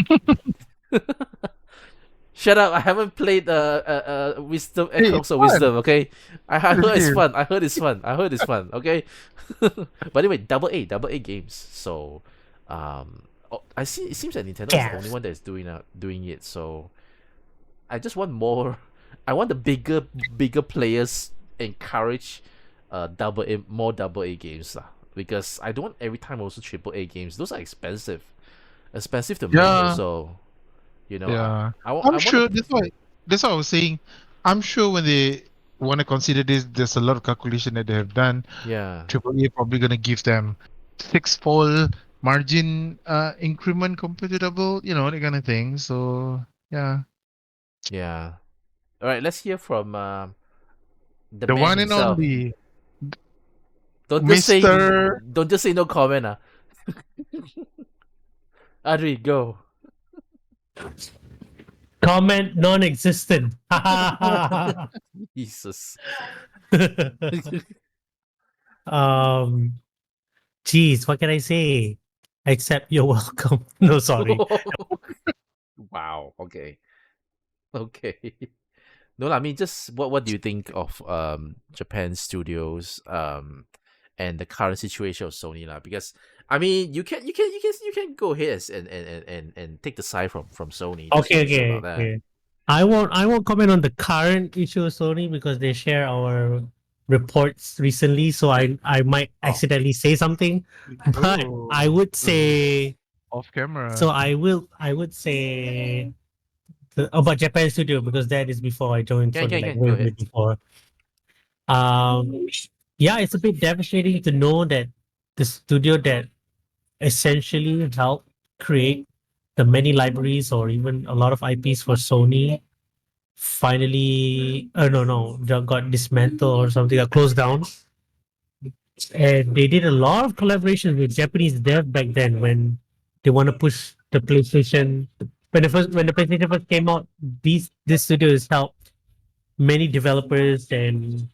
shut up! I haven't played Wisdom Echoes of Wisdom. Okay, I heard it's fun. I heard it's fun. Okay, but anyway, AA games. So, I see. It seems that Nintendo is the only one that is doing it. So, I just want more. I want the bigger players encourage more AA games lah. Because I don't want every time also AAA games. Those are expensive to make also. Yeah, I'm sure. That's why I was saying. I'm sure when they want to consider this, there's a lot of calculation that they have done. Yeah. AAA probably gonna give them 6-fold margin increment compared to double, that kind of thing. So yeah. Yeah. All right. Let's hear from the man one himself. and only. Don't just say no comment. Adri, go. Comment non-existent. Jesus. Geez, what can I say? Except you're welcome. No, sorry. Wow. Okay. No, I mean, just what do you think of Japan studios and the current situation of Sony lah? Because I mean, you can go ahead and take the side from Sony. Okay. I won't comment on the current issue of Sony because they share our reports recently, so I might accidentally say something. But I would say off camera. So I would say about Japan Studio, because that is before I joined Sony, way before. Yeah, it's a bit devastating to know that the studio that essentially helped create the many libraries or even a lot of IPs for Sony finally got dismantled or something, got closed down. And they did a lot of collaboration with Japanese dev back then when they want to push the PlayStation. When the PlayStation first came out, this studio has helped many developers and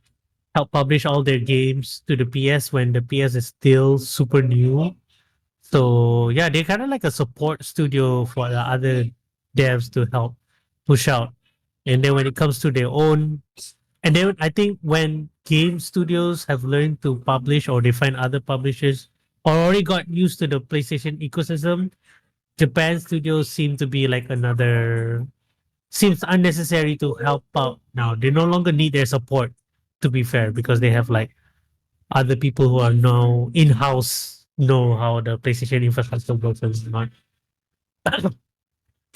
help publish all their games to the PS when the PS is still super new. So yeah, they're kind of like a support studio for the other devs to help push out. And then when it comes to their own, and then I think when game studios have learned to publish or they find other publishers or already got used to the PlayStation ecosystem, Japan studios seem to be like another, seems unnecessary to help out now. They no longer need their support, to be fair, because they have like other people who are now in house know how the PlayStation infrastructure works and not.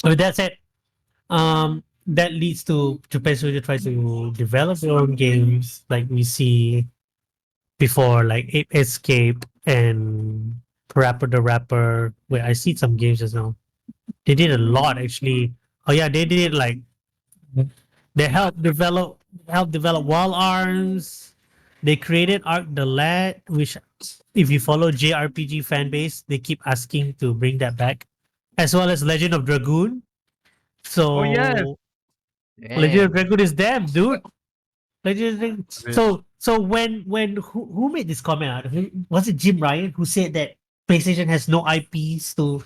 With that said, that leads to Japan Studio try to develop their own games, like we see before, like Ape Escape and Rapper the Rapper. Wait, I see some games just now. They did a lot actually. Oh yeah, they did like they helped develop Wall Arms. They created Arc the Lad, which if you follow JRPG fan base, they keep asking to bring that back, as well as Legend of Dragoon. Oh yes. So Legend of Damn. Dragoon is them, dude. Legend of Dragoon. Wait. So when who made this comment? Was it Jim Ryan who said that PlayStation has no IPs to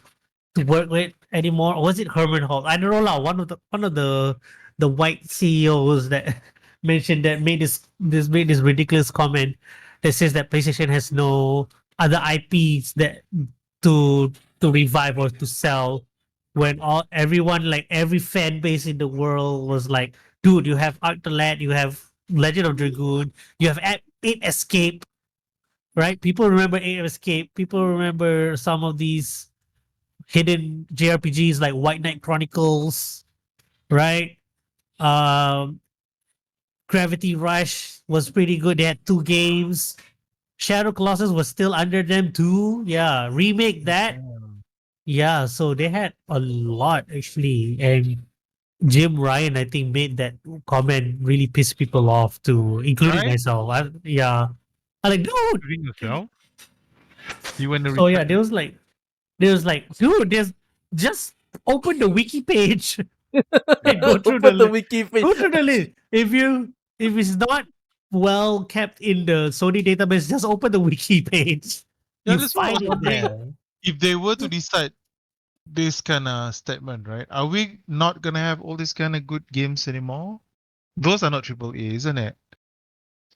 work with anymore? Or was it Herman Hall? I don't know. Lah. One of the white CEOs that mentioned that made this ridiculous comment that says that PlayStation has no other IPs that to to revive or to sell when everyone, like every fan base in the world was like, dude, you have Arc the Lad, you have Legend of Dragoon, you have Ape Escape, right? People remember Ape Escape. People remember some of these hidden JRPGs like White Knight Chronicles, right? Um, Gravity Rush was pretty good. They had 2 games. Shadow Colossus was still under them too. Yeah, remake that. Yeah, so they had a lot actually, and Jim Ryan, I think, made that comment really piss people off too, including Right? myself. Yeah, I like, dude. Doing yourself. You want to So yeah, retract? there was like, dude, there's just open the wiki page and go through Open the the wiki page. go through the list. If it's not well kept in the Sony database, just open the wiki page. Yeah, You that's what I find was it wondering. there. If they were to decide this kind of statement, right? Are we not gonna have all these kind of good games anymore? Those are not triple A, isn't it?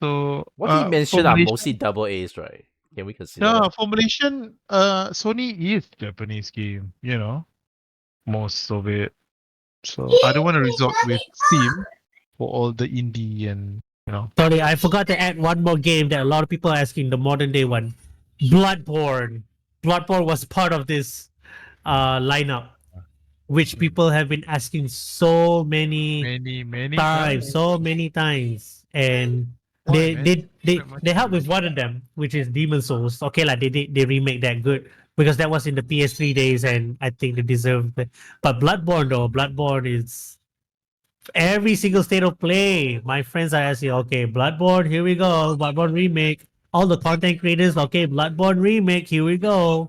So, What he for mentioned are Malaysia, mostly double A's, right? Can we consider yeah, that? for Malaysian, Sony is Japanese game, most of it. So I don't want to resort with Steam for all the indie and Sorry, I forgot to add one more game that a lot of people are asking, the modern day one. Bloodborne. Bloodborne was part of this lineup, which people have been asking so many many times, times. so many times. And Why, they man? they they, That much they help time. with one of them, which is Demon Souls. Okay, like they remake that good because that was in the PS3 days and I think they deserve it. But Bloodborne is every single state of play. My friends are asking, okay, Bloodborne, here we go. Bloodborne remake. All the content creators, okay, Bloodborne remake, here we go.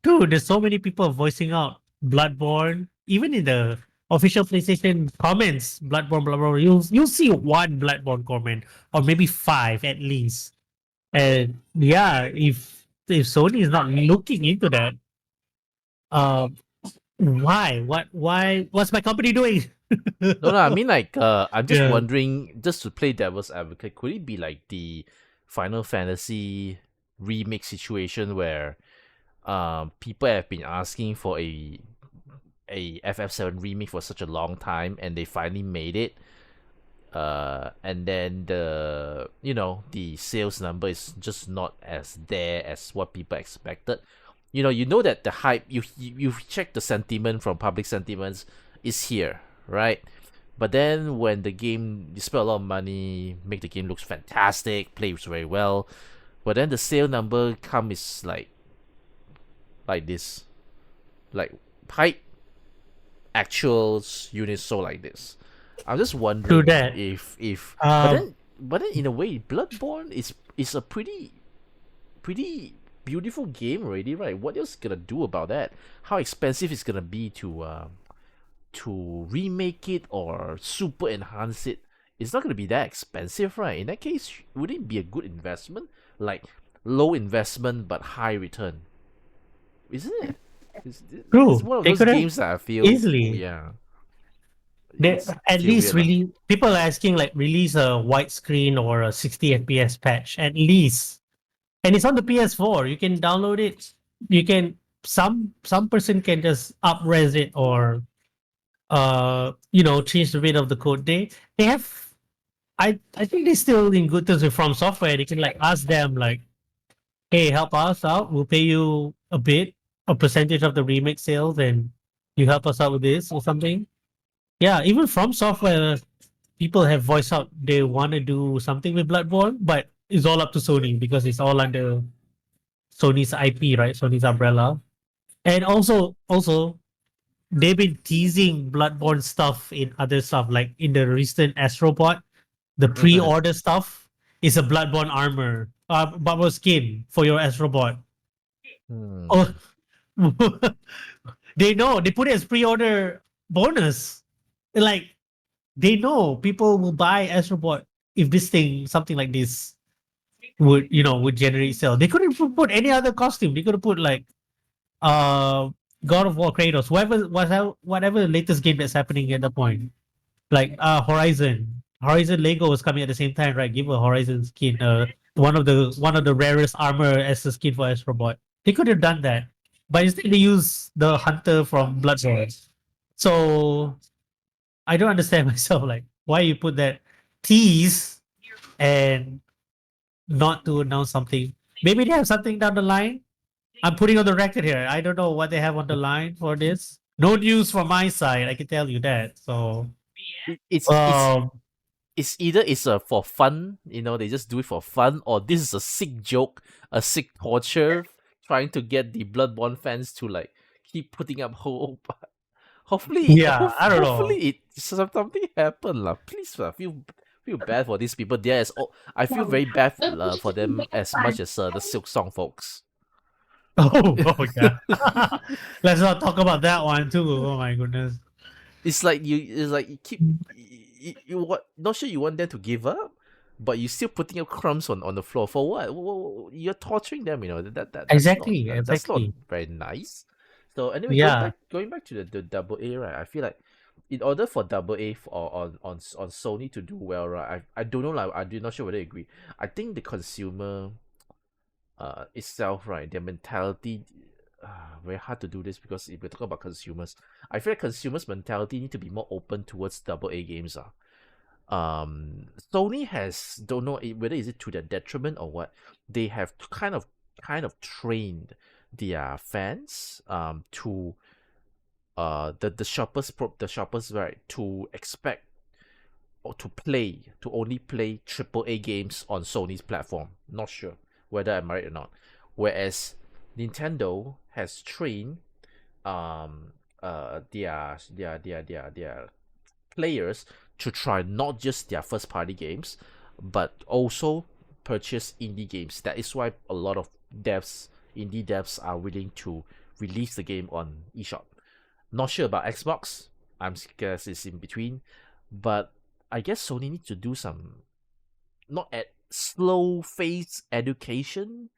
Dude, there's so many people voicing out Bloodborne. Even in the official PlayStation comments, Bloodborne. You'll see one Bloodborne comment, or maybe 5 at least. And yeah, if Sony is not looking into that, um, why? What's my company doing? No, I mean like I'm just Yeah. wondering, just to play devil's advocate, could it be like the Final Fantasy remake situation where people have been asking for a FF7 remake for such a long time and they finally made it, and then the sales number is just not as there as what people expected. You know that the hype, you check the sentiment from public sentiments is here, right? But then when the game, you spend a lot of money, make the game looks fantastic, plays very well, but then the sale number come is like this, like hype, actuals units sold like this. I'm just True wondering that. if Um, but then in a way, Bloodborne is a pretty beautiful game already, right? What else gonna do about that? How expensive it's gonna be to remake it or super enhance it? It's not gonna be that expensive, right? In that case, would it be a good investment? Like low investment but high return, isn't it? It's True. one of They those could have games that I feel, easily. yeah, They it's at feel least weird lah. really people are asking like release a widescreen or a 60 FPS patch at least. And it's on the PS4. You can download it. You can some person can just up-res it or change the rate of the code. They have I think they're still in good terms with From Software. They can like ask them like, hey, help us out. We'll pay you a percentage of the remake sales, and you help us out with this or something. Yeah, even From Software, people have voiced out they want to do something with Bloodborne, but it's all up to Sony because it's all under Sony's IP, right? Sony's umbrella. And also they've been teasing Bloodborne stuff in other stuff, like in the recent Astrobot, the pre-order stuff is a Bloodborne armor, Bloodborne skin for your Astrobot. Oh, Hmm. they know they put it as pre-order bonus. Like they know people will buy Astrobot if this thing, something like this, would generate sales. They couldn't put any other costume. They could have put like uh God of War Kratos, whatever the latest game that's happening at the point. Like Horizon. Horizon Lego was coming at the same time, right? Give a Horizon skin, one of the rarest armor as a skin for Astrobot. They could have done that. But instead they use the hunter from Bloodborne. So I don't understand myself, like why you put that tease and not to announce something. Maybe they have something down the line. I'm putting on the record here. I don't know what they have on the line for this. No news from my side. I can tell you that. So, It, it's it's um, it's either it's for fun, they just do it for fun, or this is a sick joke, a sick torture, trying to get the Bloodborne fans to like keep putting up hope. yeah, I don't Hopefully know. something happen lah. Please, feel bad for these people. I feel very bad for them as much as the Silk Song folks. Oh yeah. Let's not talk about that one too. Oh my goodness. It's like you keep you what not sure you want them to give up, but you're still putting up crumbs on the floor for what? You're torturing them, Exactly. that's not Exactly. very nice. So anyway, Yeah. going back to the double A, right? I feel like in order for double A on Sony to do well, right? I don't know, like I'm not sure whether I agree. I think the consumer itself, right, their mentality, very hard to do this because if we're talking about consumers, I feel like consumers' mentality need to be more open towards double A games. Sony has, don't know whether is it to their detriment or what, they have kind of trained their fans to the shoppers, right, to expect or to only play triple A games on Sony's platform. Not sure whether I'm right or not. Whereas Nintendo has trained their players to try not just their first party games, but also purchase indie games. That is why a lot of indie devs are willing to release the game on eShop. Not sure about Xbox. I'm guess it's in between, but I guess Sony needs to do some not at slow phase education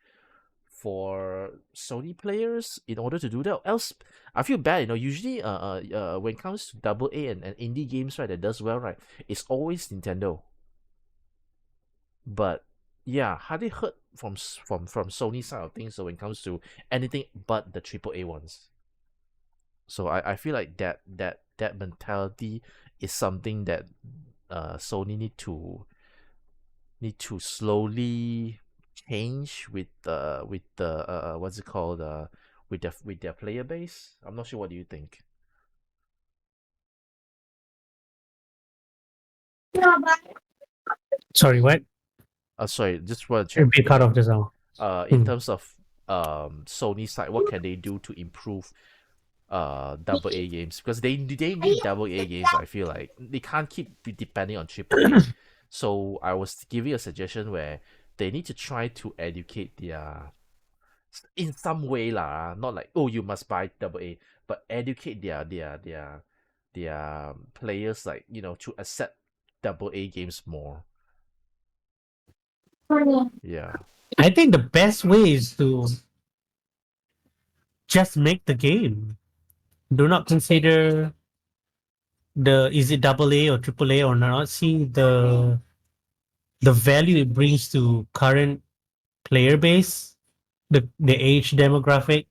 for Sony players in order to do that. Else, I feel bad. Usually, when it comes to double A and indie games, right, that does well, right, it's always Nintendo. But yeah, hardly heard from Sony side of things. So when it comes to anything but the triple A ones, so I feel like that mentality is something that Sony need to slowly change with the what's it called, with their player base. I'm not sure. What do you think? Sorry, what? Sorry, just want to It'll check. be cut off just now. In Hmm. terms of Sony side, what can they do to improve double A games, because they need double A games. I feel like they can't keep depending on triple A. So I was giving a suggestion where they need to try to educate their in some way lah, not like, oh, you must buy double A, but educate their players, like, to accept double A games more. Yeah. I think the best way is to just make the game. Do not consider is it double A or triple A or not. See the value it brings to current player base, the age demographic,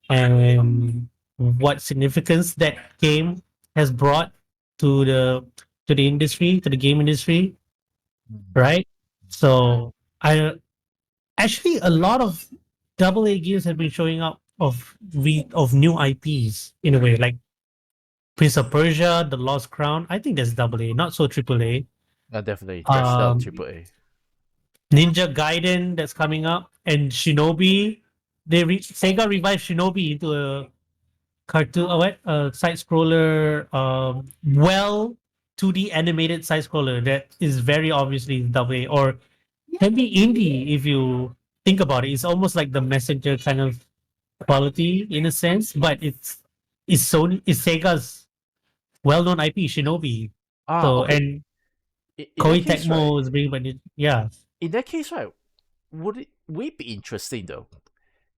and what significance that game has brought to the industry, to the game industry, right? So I actually a lot of double A games have been showing up of new IPs in a way, like Prince of Persia, The Lost Crown. I think that's double A, not so triple A. Definitely. That's not Um, triple A. Ninja Gaiden that's coming up, and Shinobi. Sega revived Shinobi into a cartoon, what? Side scroller, well, 2D animated side scroller that is very obviously double A, or can be indie if you think about it. It's almost like the Messenger kind of quality in a sense, but it's Sega's well-known IP, Shinobi. So Okay. and In that Koei case, right? Tecmo is bringing, but yeah, In that case, right? Would it be interesting though?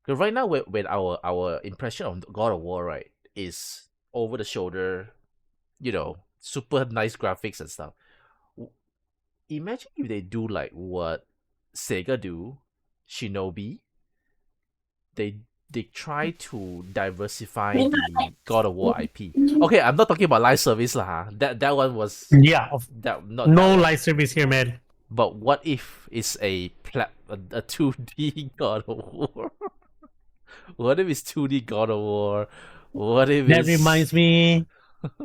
Because right now, when our impression of God of War, right, is over the shoulder, super nice graphics and stuff. W- Imagine if they do like what Sega do, Shinobi. They they try to diversify the God of War IP. Okay, I'm not talking about live service lah. That one was yeah, not that no one. live service here, man. But what if it's a 2D God of War? What if it's 2D God of War? What if That it's reminds me.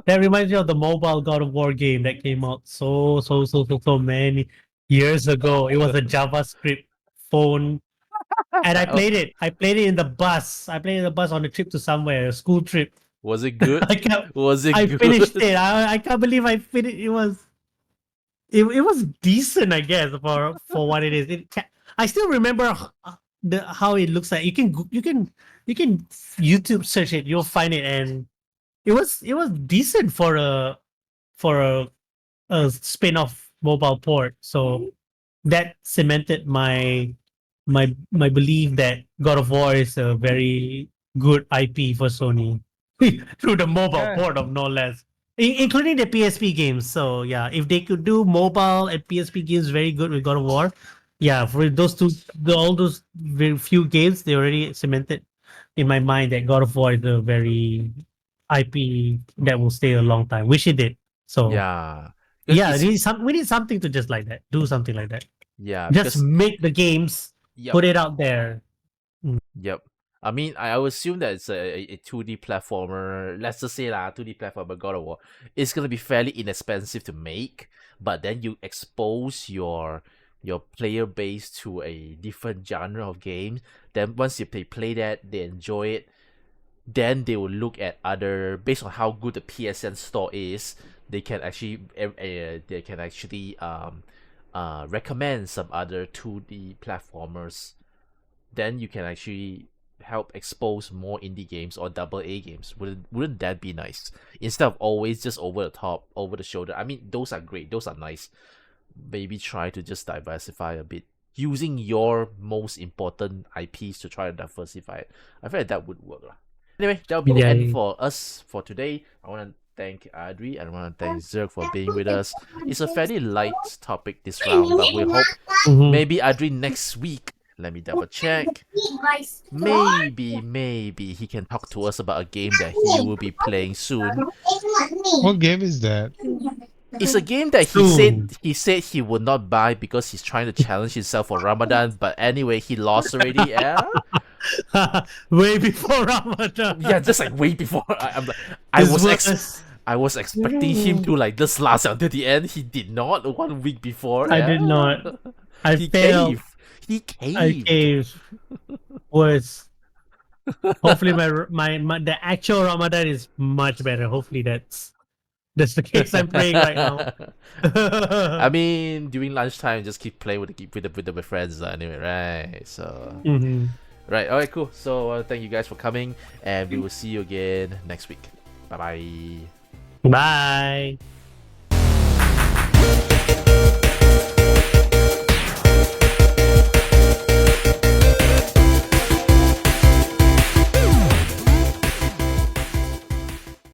That reminds me of the mobile God of War game that came out so many years ago. It was a JavaScript phone, and I oh, played it. I played it in the bus. I played it in the bus on a trip to somewhere, a school trip. was it good? I can't. Was it I finished good? it. I can't believe I finished. It was decent, I guess, for what it is. I still remember how it looks like. You can YouTube search it. You'll find it, and it was decent for a spin-off mobile port. So that cemented my belief that God of War is a very good IP for Sony through the mobile Yeah. port of no less, including the PSP games. So yeah, if they could do mobile and PSP games very good with God of War, yeah, for those two, all those very few games, they already cemented in my mind that God of War is a very IP that will stay a long time, which it did. So Yeah, because yeah, it's we need something to just like that. Do something like that. yeah Just because make the games, yep. put it out there. Mm. Yep. I mean, I would assume that it's a 2D platformer. Let's just say 2D platformer God of War. It's gonna be fairly inexpensive to make, but then you expose your player base to a different genre of games. Then once they play that, they enjoy it. Then they will look at other based on how good the PSN store is. They can actually recommend some other 2D platformers, then you can actually help expose more indie games or double A games. Wouldn't that be nice? Instead of always just over the top, over the shoulder. I mean, those are great. Those are nice. Maybe try to just diversify a bit. Using your most important IPs to try to diversify it. I feel like that would work. Anyway, that will be the end Yeah. for us for today. I want to thank Adri and I want to thank Zerg for being with us. It's a fairly light topic this round, but we hope Mhm. maybe Adri next week. Let me double check. Maybe he can talk to us about a game that he will be playing soon. What game is that? It's a game that Soon. he said he would not buy because he's trying to challenge himself for Ramadan. But anyway, he lost already. Yeah, Way before Ramadan. yeah, just like way before. I This was was. I was expecting him to like just last until the end. He did not. 1 week before. I Yeah, did not. I he failed. caved. He I caved. gave worse. Hopefully, my the actual Ramadan is much better. Hopefully, that's the case. I'm praying right now. I mean, during lunchtime, just keep playing with the friends anyway, right? So, Mhm. right, all right, cool. So, thank you guys for coming, and we will see you again next week. Bye bye. Bye.